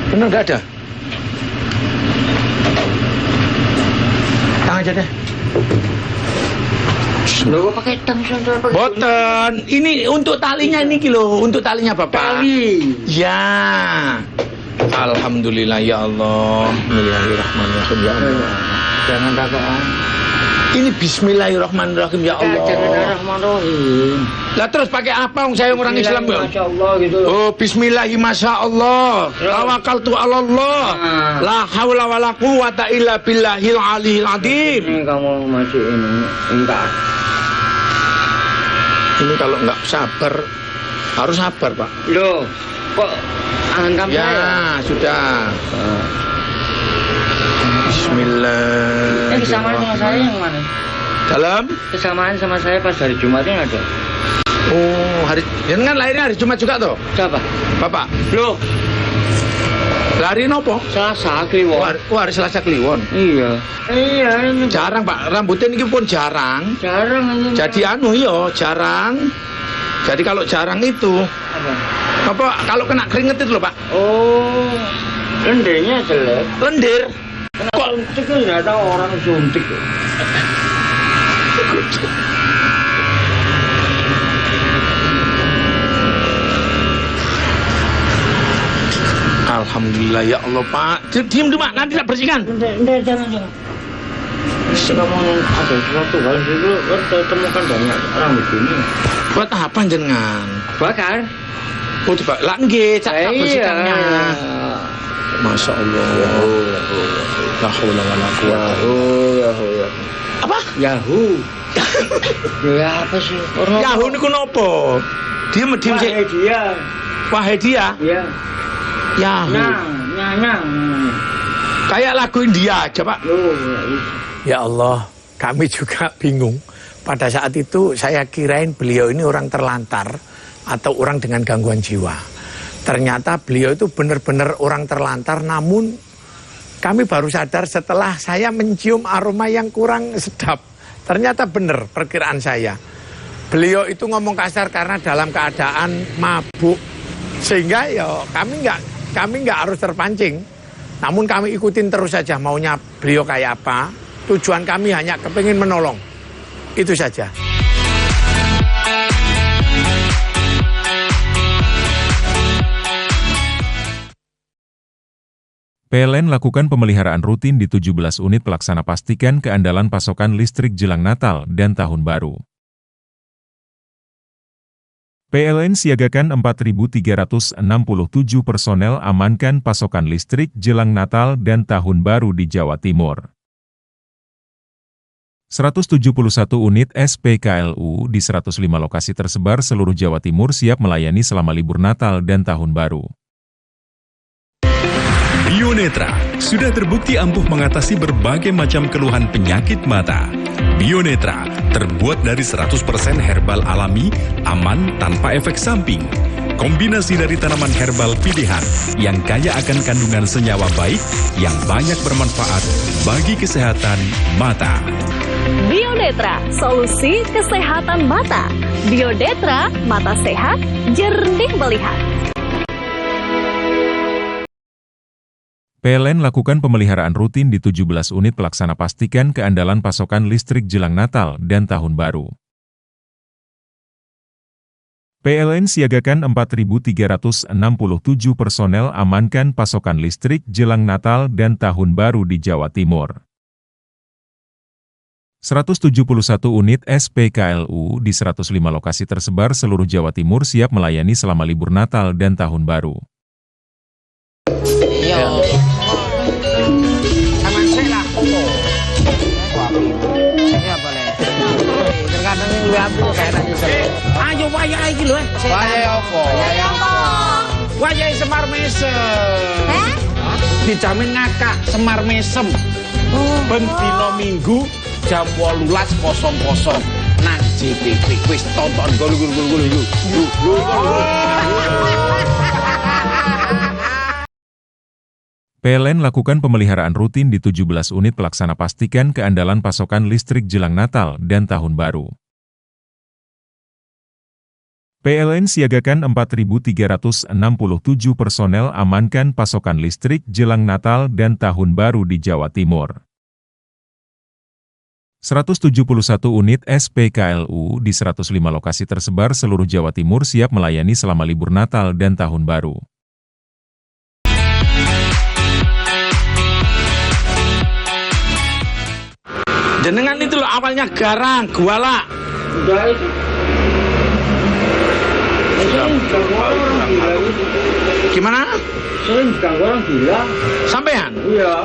Bener nggak ada? Tang aja deh. Loh, pakai tang sampai pakai. Boten. Ini untuk talinya ini kilo, untuk talinya Bapak. Tali. Ya. Alhamdulillah ya Allah. Bismillahirrahmanirrahim ya Allah. Jangan ragaan. Ini Bismillahirrahmanirrahim ya Allah. Bismillahirrahmanirrahim. Lah terus pakai apa saya orang Islam ya? Masya Allah gitu. Oh, Bismillahi Masya Allah. Tawakkaltu ala Allah. La haula wala quwata illa billahil aliyil azim. Ini kamu masih ini enggak. Ini kalau nggak sabar harus sabar Pak. Loh, kok hantam ya, saya? Ya, sudah. Bismillah. Kesamaan sama saya yang mana? Dalam? Kesamaan sama saya pas hari Jumat ini ada. Oh, hari ini kan lahirnya hari Jumat juga toh? Siapa? Bapak. Loh. Lari nopo? Selasa Kliwon. Hari Selasa Kliwon. Iya. Iya ini. Jarang Pak, rambutnya ini pun jarang. Jarang ini. Jadi anu yo, jarang. Jadi kalau jarang itu apa kalau kena keringet itu loh Pak. Oh, lendirnya jelek. Lendir? Kok suntik nggak tahu orang suntik. Alhamdulillah ya Allah Pak. Diam dulu Pak, nanti tak bersihkan. Enggak, jangan. Kamu ada sesuatu hal itu temukan banyak rambut ini. Buat apa jenengan? Bakar. Oh coba, lah nggih, cak bersihkannya. Masya Allah. La haula wala quwata. Apa? Yahoo. Ya apa sih? Yahoo niku nopo? Diem sih. Wahedia. Iya. Yahoo. Nyang. Kayak lagu India aja Pak. Ya Allah, kami juga bingung. Pada saat itu saya kirain beliau ini orang terlantar atau orang dengan gangguan jiwa. Ternyata beliau itu benar-benar orang terlantar, namun kami baru sadar setelah saya mencium aroma yang kurang sedap. Ternyata benar perkiraan saya. Beliau itu ngomong kasar karena dalam keadaan mabuk. Sehingga ya kami nggak harus terpancing. Namun kami ikutin terus saja maunya beliau kayak apa. Tujuan kami hanya kepingin menolong. Itu saja. PLN lakukan pemeliharaan rutin di 17 unit pelaksana pastikan keandalan pasokan listrik jelang Natal dan Tahun Baru. PLN siagakan 4.367 personel amankan pasokan listrik jelang Natal dan Tahun Baru di Jawa Timur. 171 unit SPKLU di 105 lokasi tersebar seluruh Jawa Timur siap melayani selama libur Natal dan Tahun Baru. Bionetra sudah terbukti ampuh mengatasi berbagai macam keluhan penyakit mata. Bionetra terbuat dari 100% herbal alami, aman, tanpa efek samping. Kombinasi dari tanaman herbal pilihan yang kaya akan kandungan senyawa baik yang banyak bermanfaat bagi kesehatan mata. Bionetra, solusi kesehatan mata. Bionetra, mata sehat, jernih melihat. PLN lakukan pemeliharaan rutin di 17 unit pelaksana pastikan keandalan pasokan listrik jelang Natal dan Tahun Baru. PLN siagakan 4.367 personel amankan pasokan listrik jelang Natal dan Tahun Baru di Jawa Timur. 171 unit SPKLU di 105 lokasi tersebar seluruh Jawa Timur siap melayani selama libur Natal dan Tahun Baru. Ayo wayah iki lho. Wayah apa? Wayah Semar Mesem. Dijamin ngakak Semar Mesem. Ben dina Minggu jam 18.00 nang JTV. Wis tonton gol. PLN lakukan pemeliharaan rutin di 17 unit pelaksana pastikan keandalan pasokan listrik jelang Natal dan Tahun Baru. PLN siagakan 4.367 personel amankan pasokan listrik jelang Natal dan Tahun Baru di Jawa Timur. 171 unit SPKLU di 105 lokasi tersebar seluruh Jawa Timur siap melayani selama libur Natal dan Tahun Baru. Jenengan itu loh awalnya garang, guala. Gimana? Sering diganggu orang gila. Sampean? Iya.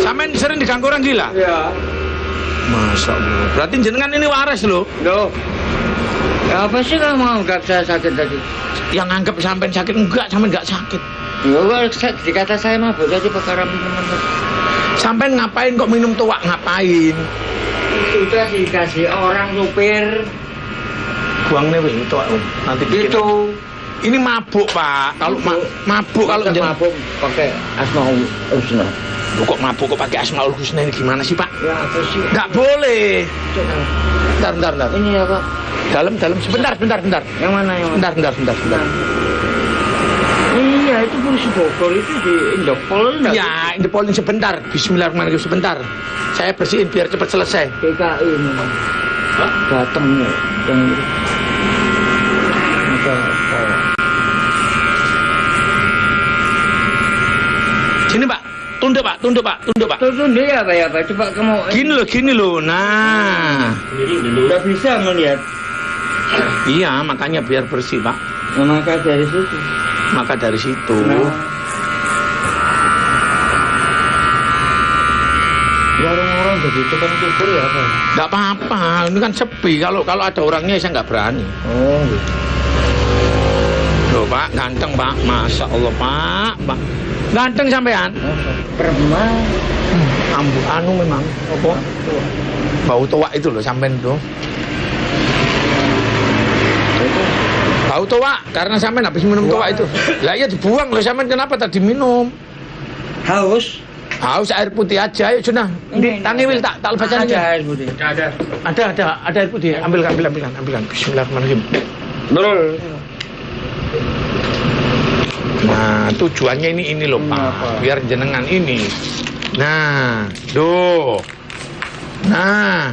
Sampean sering diganggu orang gila? Iya. Masa Allah. Berarti jenengan ini waras loh. Loh. Ya apa sih kamu anggap saya sakit tadi? Yang anggap sampean sakit enggak, sampean enggak sakit. Ya dikata saya mah berarti perkara minuman. Sampean ngapain kok minum tuak, ngapain? Sudah dikasih orang supir. Buangnya wis tuak nanti itu. Ini mabuk, Pak. Kalau mabuk kalau mabuk pakai Asmaul Husna. Kok mabuk kok pakai Asmaul Husna ini gimana sih, Pak? Ya apa sih? Enggak boleh. Bentar. Ini ya, Pak. Dalam sebentar. Yang mana yang? Bentar. Iya, itu polisi Bogor itu di Indopol. Ya, Indopolin sebentar. Bismillahirrahmanirrahim sebentar. Saya bersihin biar cepat selesai. DKI ini. Datang yang Sini, Pak. Tunduk, Pak. Tunduk ya, Pak. Coba kamu. Gini loh. Nah. Udah bisa melihat. Iya, makanya biar bersih, Pak. Nah, maka dari situ. Ya orang-orang jadi tukang cukur ya apa? Nggak apa-apa, ini kan sepi. Kalau ada orangnya saya nggak berani. Oh gitu. Loh Pak, ganteng Pak. Masya Allah Pak. Ganteng sampean. Perempuan. Anu memang. Apa? Bau tua itu loh sampean tuh. Bau tua, karena sampean habis minum tua itu. Lah ya dibuang loh sampean, kenapa tadi minum? Haus air putih aja, ayo Junah. Tangi Wil tak lepasan aja. Ada air putih. Ada air putih. Ambilkan. Bismillahirrahmanirrahim. Betul. Nah, tujuannya ini loh Pak, biar jenengan ini. Nah, doh. Nah,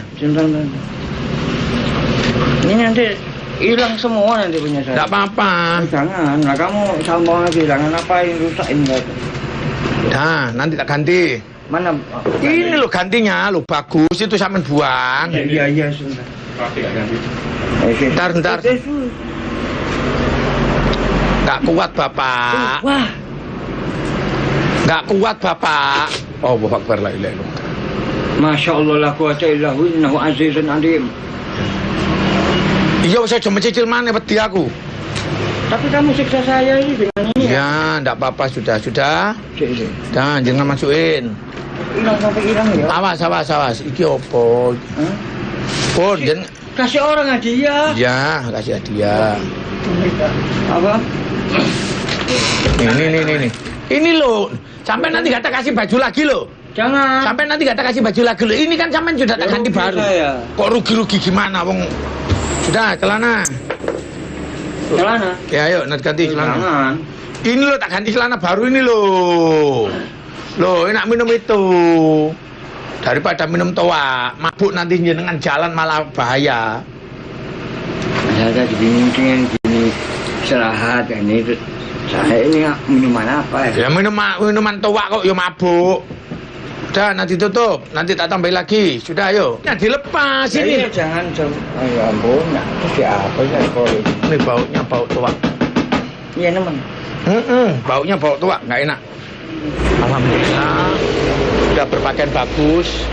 ini nanti hilang semua nanti punya saya. Tidak apa-apa. Jangan, nah kamu sama lagi, jangan ngapain rusakin gitu. Nah, nanti tak ganti. Mana? Ini loh gantinya, lo bagus itu sampean buang. Iya, sebentar. Bentar. Nggak kuat Bapak. Wah. Nggak kuat Bapak. Allahu Akbar, la ilaha illallah. Masya Allah, la quwata illa billah, innahu azizun alim. Iya, saya cuma mencicil mana peti aku. Tapi kamu siksa saya ini dengan ini ya? Enggak apa-apa, sudah. Dan jangan masukin. Hilang sampai hilang ya. Awas. Iki opo? Pun, kasih orang hadiah. Ya, kasih hadiah. Apa? Ini. Ini loh, sampai nanti gak tak kasih baju lagi loh. Jangan. Sampai nanti gak tak kasih baju lagi loh. Ini kan sampai sudah tak ganti baru. Saya. Kok rugi-rugi gimana, wong? Sudah, celana. Ya, ayo, nanti ganti celana. Jangan. Ini loh, tak ganti celana baru ini loh. Loh, enak minum itu. Daripada minum toa, mabuk nanti jenengan jalan malah bahaya. Saya gini, istirahat ini. Saya ini minuman apa ya? Ya minuman toa kok, ya mabuk. Udah, nanti tutup, nanti tak tambah lagi. Sudah, ayo. Nah, dilepas ini. Jangan, ayo ampun, itu siapa ya? Ini baunya bau toa. Iya, teman. Baunya bau toa, nggak enak. Alhamdulillah, sudah berpakaian bagus.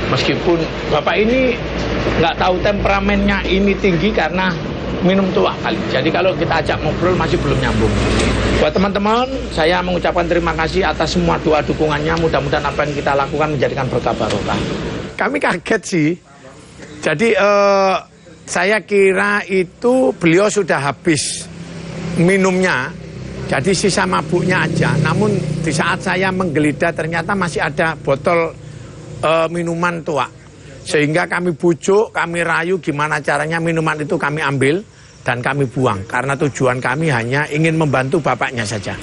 Meskipun Bapak ini nggak tahu temperamennya ini tinggi karena minum tua kali. Jadi kalau kita ajak ngobrol masih belum nyambung. Buat teman-teman, saya mengucapkan terima kasih atas semua doa dukungannya. Mudah-mudahan apa yang kita lakukan menjadikan berkah barokah. Kami kaget sih. Jadi saya kira itu beliau sudah habis minumnya. Jadi sisa mabuknya aja. Namun di saat saya menggeledah ternyata masih ada botol minuman tua. Sehingga kami bujuk, kami rayu gimana caranya minuman itu kami ambil dan kami buang. Karena tujuan kami hanya ingin membantu bapaknya saja.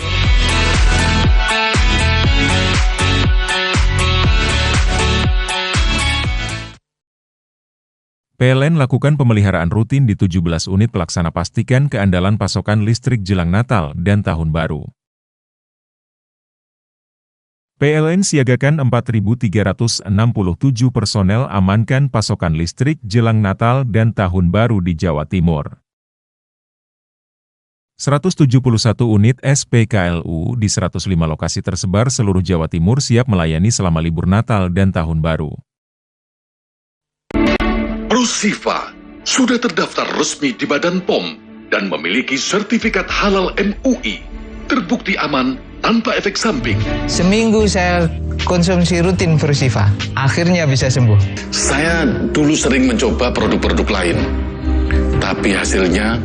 PLN lakukan pemeliharaan rutin di 17 unit pelaksana pastikan keandalan pasokan listrik jelang Natal dan Tahun Baru. PLN siagakan 4.367 personel amankan pasokan listrik jelang Natal dan Tahun Baru di Jawa Timur. 171 unit SPKLU di 105 lokasi tersebar seluruh Jawa Timur siap melayani selama libur Natal dan Tahun Baru. Prosifa sudah terdaftar resmi di Badan POM dan memiliki sertifikat halal MUI, terbukti aman tanpa efek samping. Seminggu saya konsumsi rutin Prosifa, akhirnya bisa sembuh. Saya dulu sering mencoba produk-produk lain, tapi hasilnya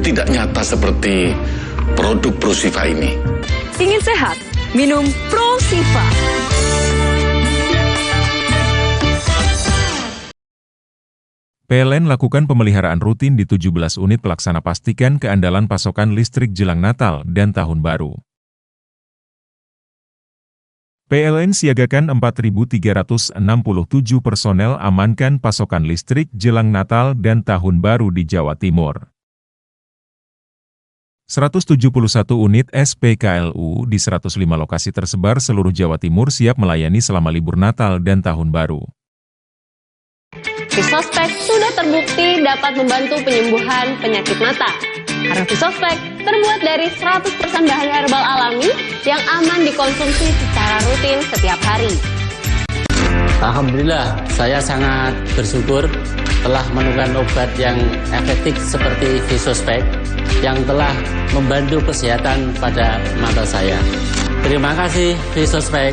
tidak nyata seperti produk Prosifa ini. Ingin sehat? Minum Prosifa. PLN lakukan pemeliharaan rutin di 17 unit pelaksana pastikan keandalan pasokan listrik jelang Natal dan Tahun Baru. PLN siagakan 4.367 personel amankan pasokan listrik jelang Natal dan Tahun Baru di Jawa Timur. 171 unit SPKLU di 105 lokasi tersebar seluruh Jawa Timur siap melayani selama libur Natal dan Tahun Baru. Visospek sudah terbukti dapat membantu penyembuhan penyakit mata. Karena Visospek terbuat dari 100% bahan herbal alami yang aman dikonsumsi secara rutin setiap hari. Alhamdulillah, saya sangat bersyukur telah menemukan obat yang efektif seperti Visospek yang telah membantu kesehatan pada mata saya. Terima kasih Visospek.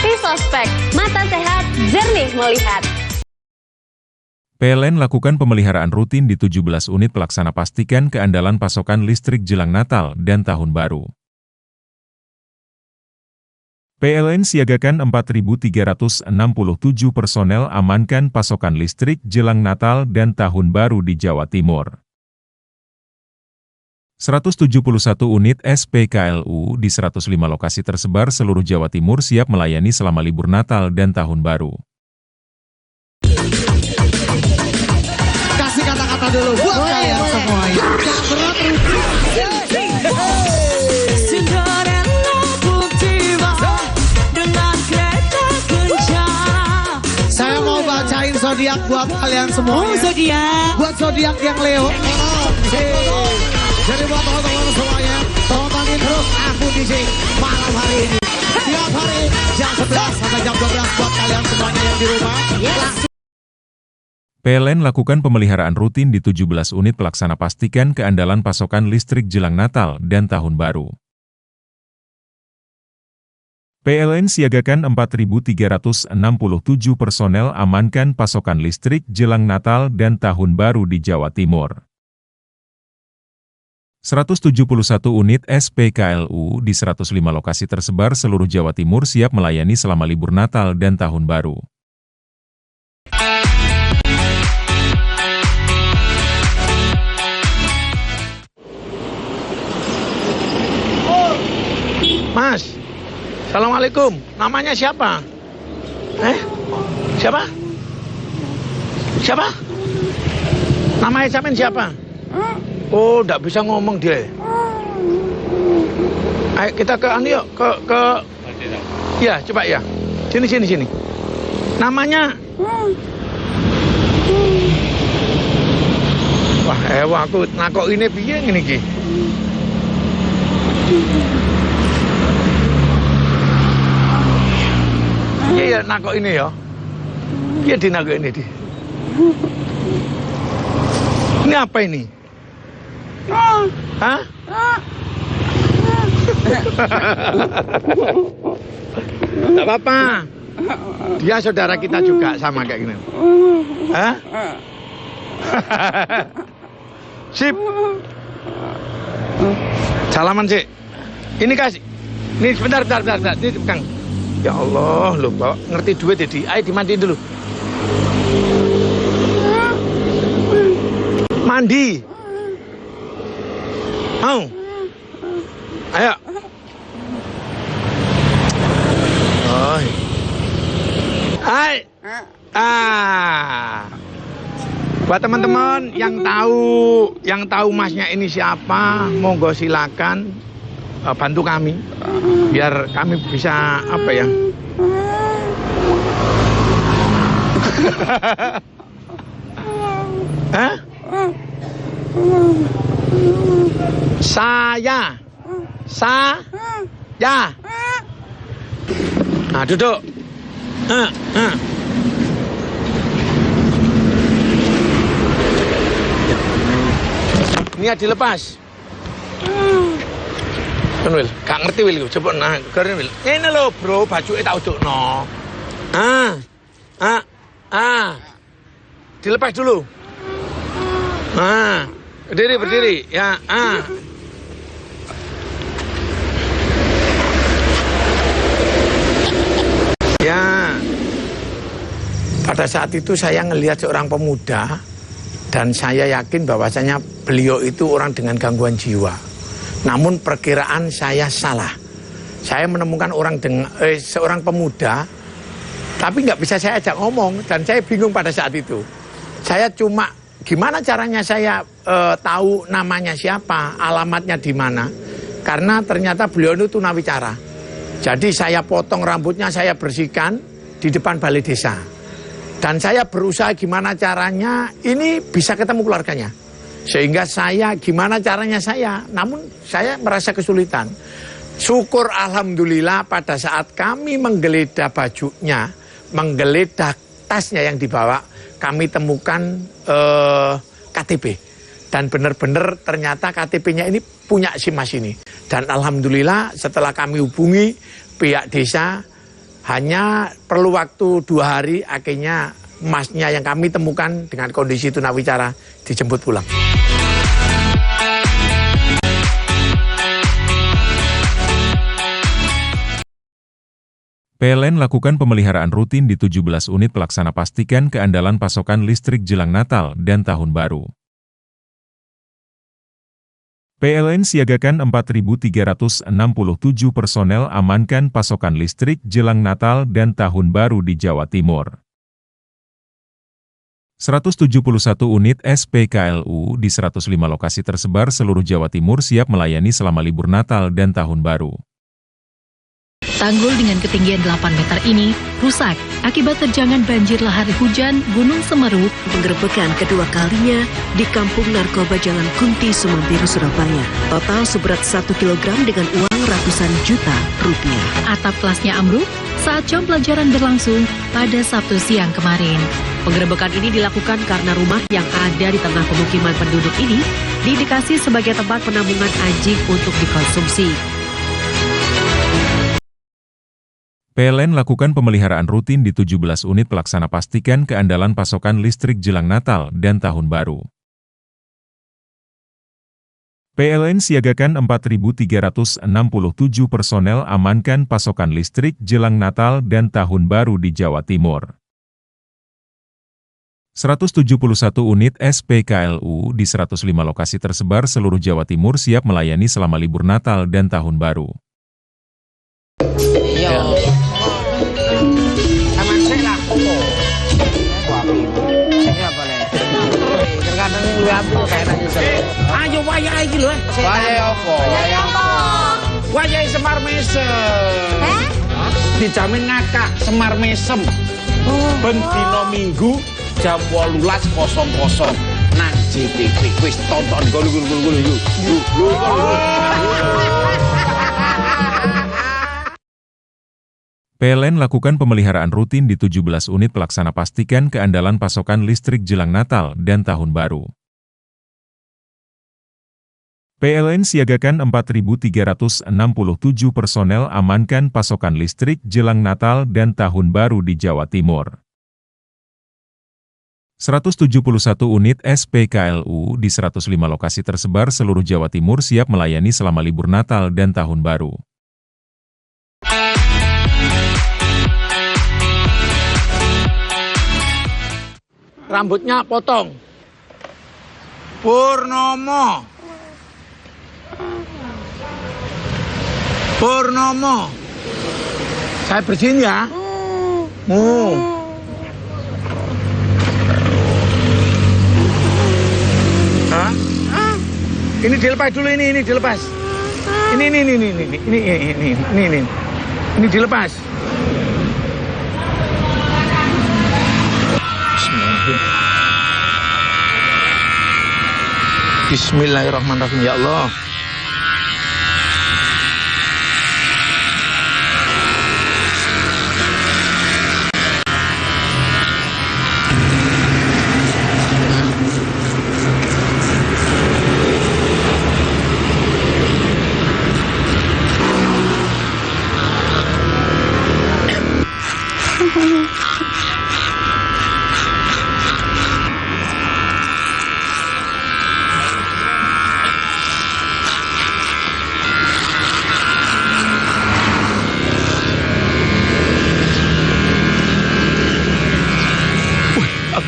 Visospek, mata sehat, jernih melihat. PLN lakukan pemeliharaan rutin di 17 unit pelaksana pastikan keandalan pasokan listrik jelang Natal dan Tahun Baru. PLN siagakan 4.367 personel amankan pasokan listrik jelang Natal dan Tahun Baru di Jawa Timur. 171 unit SPKLU di 105 lokasi tersebar seluruh Jawa Timur siap melayani selama libur Natal dan Tahun Baru. Kasih kata-kata dulu buat kalian semuanya. Gak berat Saya mau bacain zodiak buat kalian semua. Oh, zodiak. Buat zodiak yang Leo. Jadi buat teman-teman semuanya, tontonin terus aku DJ malam hari ini. Tiap hari jam 11 sampai jam 12 buat kalian semuanya yang di rumah. Langsung. PLN lakukan pemeliharaan rutin di 17 unit pelaksana pastikan keandalan pasokan listrik jelang Natal dan Tahun Baru. PLN siagakan 4.367 personel amankan pasokan listrik jelang Natal dan Tahun Baru di Jawa Timur. 171 unit SPKLU di 105 lokasi tersebar seluruh Jawa Timur siap melayani selama libur Natal dan Tahun Baru. Mas, Assalamualaikum. Namanya siapa? Siapa? Siapa? Namanya Samin siapa? Oh, enggak bisa ngomong dia. Ayo kita ke anu yuk, ke ya, coba ya. Sini. Namanya wah, aku nakok ini piye ngene iki? Iya, nakok ini ya. Iya, di nakok ini di. Ini apa ini? Hah? Tak apa-apa. Dia saudara kita juga sama kayak gini. Hah? Sip. Salaman sih. Ini kasih. Ini sebentar. Ini Kang. Ya Allah, lu bawa ngerti duit jadi. Ayo dimandiin dulu. Mandi. Mau? Ayo. Oh. Hai. Buat teman-teman yang tahu masnya ini siapa, monggo silakan bantu kami biar kami bisa apa ya? Hah? Saya. Nah, duduk. Ini dilepas. Kan Wil, gak ngerti Wil, coba nah, keren Wil. Ini lo bro, baju tak uduk no. Dilepas dulu. Berdiri, ya. Ya. Pada saat itu saya ngelihat seorang pemuda dan saya yakin bahwasanya beliau itu orang dengan gangguan jiwa. Namun perkiraan saya salah. Saya menemukan seorang pemuda, tapi nggak bisa saya ajak ngomong dan saya bingung pada saat itu. Saya cuma gimana caranya saya tahu namanya siapa, alamatnya di mana? Karena ternyata beliau itu tunawicara. Jadi saya potong rambutnya, saya bersihkan di depan balai desa. Dan saya berusaha gimana caranya ini bisa ketemu keluarganya. Sehingga saya gimana caranya namun saya merasa kesulitan. Syukur alhamdulillah pada saat kami menggeledah bajunya, menggeledah tasnya yang dibawa, kami temukan KTP. Dan benar-benar ternyata KTP-nya ini punya si Mas ini. Dan alhamdulillah setelah kami hubungi pihak desa, hanya perlu waktu 2 hari akhirnya Masnya yang kami temukan dengan kondisi tunawicara dijemput pulang. PLN lakukan pemeliharaan rutin di 17 unit pelaksana pastikan keandalan pasokan listrik jelang Natal dan Tahun Baru. PLN siagakan 4.367 personel amankan pasokan listrik jelang Natal dan Tahun Baru di Jawa Timur. 171 unit SPKLU di 105 lokasi tersebar seluruh Jawa Timur siap melayani selama libur Natal dan Tahun Baru. Tanggul dengan ketinggian 8 meter ini rusak akibat terjangan banjir lahar hujan Gunung Semeru. Penggerebekan kedua kalinya di Kampung Narkoba Jalan Kunti, Sumampiri, Surabaya. Total seberat 1 kilogram dengan uang ratusan juta rupiah. Atap kelasnya ambruk saat jam pelajaran berlangsung pada Sabtu siang kemarin. Penggerebekan ini dilakukan karena rumah yang ada di tengah pemukiman penduduk ini diindikasi sebagai tempat penampungan anjing untuk dikonsumsi. PLN lakukan pemeliharaan rutin di 17 unit pelaksana pastikan keandalan pasokan listrik jelang Natal dan Tahun Baru. PLN siagakan 4.367 personel amankan pasokan listrik jelang Natal dan Tahun Baru di Jawa Timur. 171 unit SPKLU di 105 lokasi tersebar seluruh Jawa Timur siap melayani selama libur Natal dan Tahun Baru. Ayo wayah iki lho. Wayah apa? Wayah Semar Mesem. Dijamin ngakak Semar Mesem. Ben dina Minggu jam 18.00 nang JTV. Wis tonton gol. PLN lakukan pemeliharaan rutin di 17 unit pelaksana pastikan keandalan pasokan listrik jelang Natal dan Tahun Baru. PLN siagakan 4.367 personel amankan pasokan listrik jelang Natal dan Tahun Baru di Jawa Timur. 171 unit SPKLU di 105 lokasi tersebar seluruh Jawa Timur siap melayani selama libur Natal dan Tahun Baru. Rambutnya potong. Purnomo. Saya bersihin ya. Hah? Ini dilepas dulu, ini dilepas. Ini dilepas. Bismillahirrahmanirrahim, ya Allah.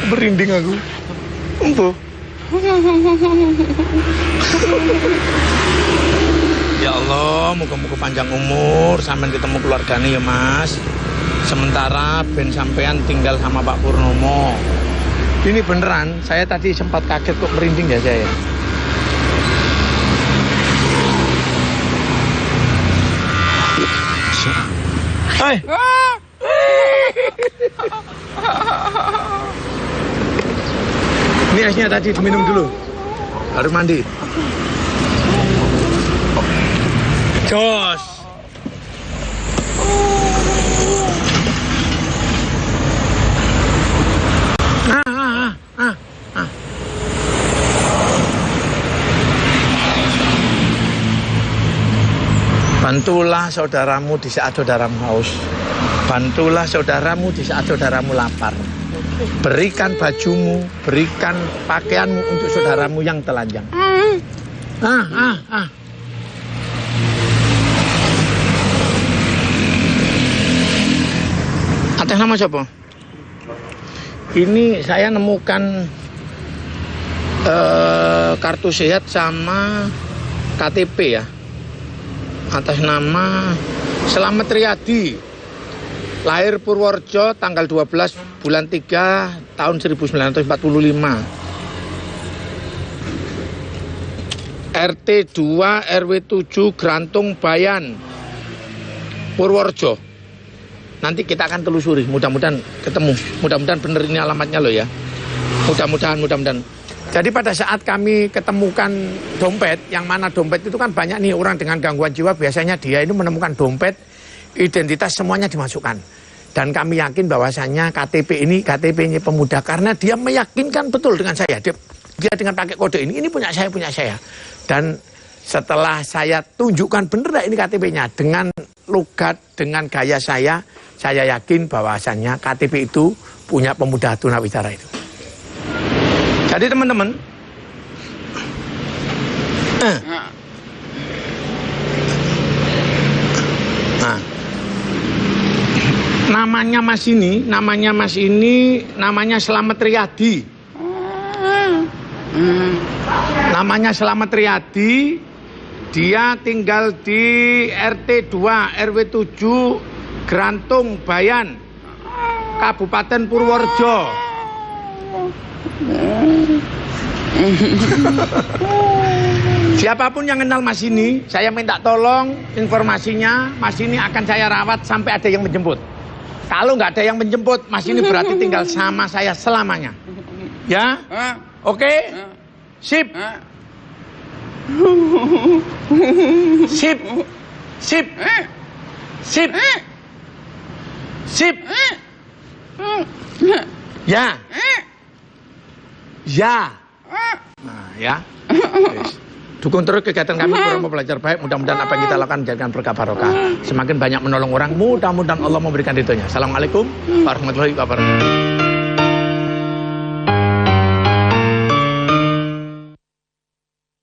Merinding aku. Ya Allah, muka-muka panjang umur, sampean ketemu keluarganya ya Mas. Sementara ben sampean tinggal sama Pak Purnomo. Ini beneran, saya tadi sempat kaget kok merinding ya saya. Hai. Ini esnya tadi diminum dulu, baru mandi. Jos. Bantulah saudaramu di saat saudaramu haus. Bantulah saudaramu di saat saudaramu lapar. Berikan bajumu, berikan pakaianmu untuk saudaramu yang telanjang. Atas nama siapa? Ini saya nemukan kartu sehat sama KTP ya. Atas nama Selamat Riyadi. Lahir Purworejo tanggal 12 bulan 3 tahun 1945. RT 2 RW 7 Grantung Bayan. Purworejo. Nanti kita akan telusuri, mudah-mudahan ketemu. Mudah-mudahan benar ini alamatnya loh ya. Mudah-mudahan. Jadi pada saat kami ketemukan dompet, yang mana dompet itu kan banyak nih orang dengan gangguan jiwa, biasanya dia ini menemukan dompet, identitas semuanya dimasukkan. Dan kami yakin bahwasannya KTP-nya pemuda, karena dia meyakinkan betul dengan saya. Dia dengan pakai kode ini punya saya. Dan setelah saya tunjukkan benar ini KTP-nya, dengan logat, dengan gaya saya yakin bahwasannya KTP itu punya pemuda tunawisara itu. Jadi teman-teman, namanya Mas ini namanya Slamet Riyadi. Namanya Slamet Riyadi, dia tinggal di RT 2 RW 7 Grantung Bayan, Kabupaten Purworejo. Siapapun yang kenal Mas ini, saya minta tolong informasinya. Mas ini akan saya rawat sampai ada yang menjemput. Kalau nggak ada yang menjemput, Mas ini berarti tinggal sama saya selamanya. Ya? Oke? Sip. Sip. Sip. Sip. Sip. Ya. Ya. Nah, ya. Dukung terus kegiatan kami Promo Belajar Baik. Mudah-mudahan apa yang kita lakukan menjadikan berkah barokah. Semakin banyak menolong orang, mudah-mudahan Allah memberikan ridhonya. Assalamualaikum warahmatullahi wabarakatuh.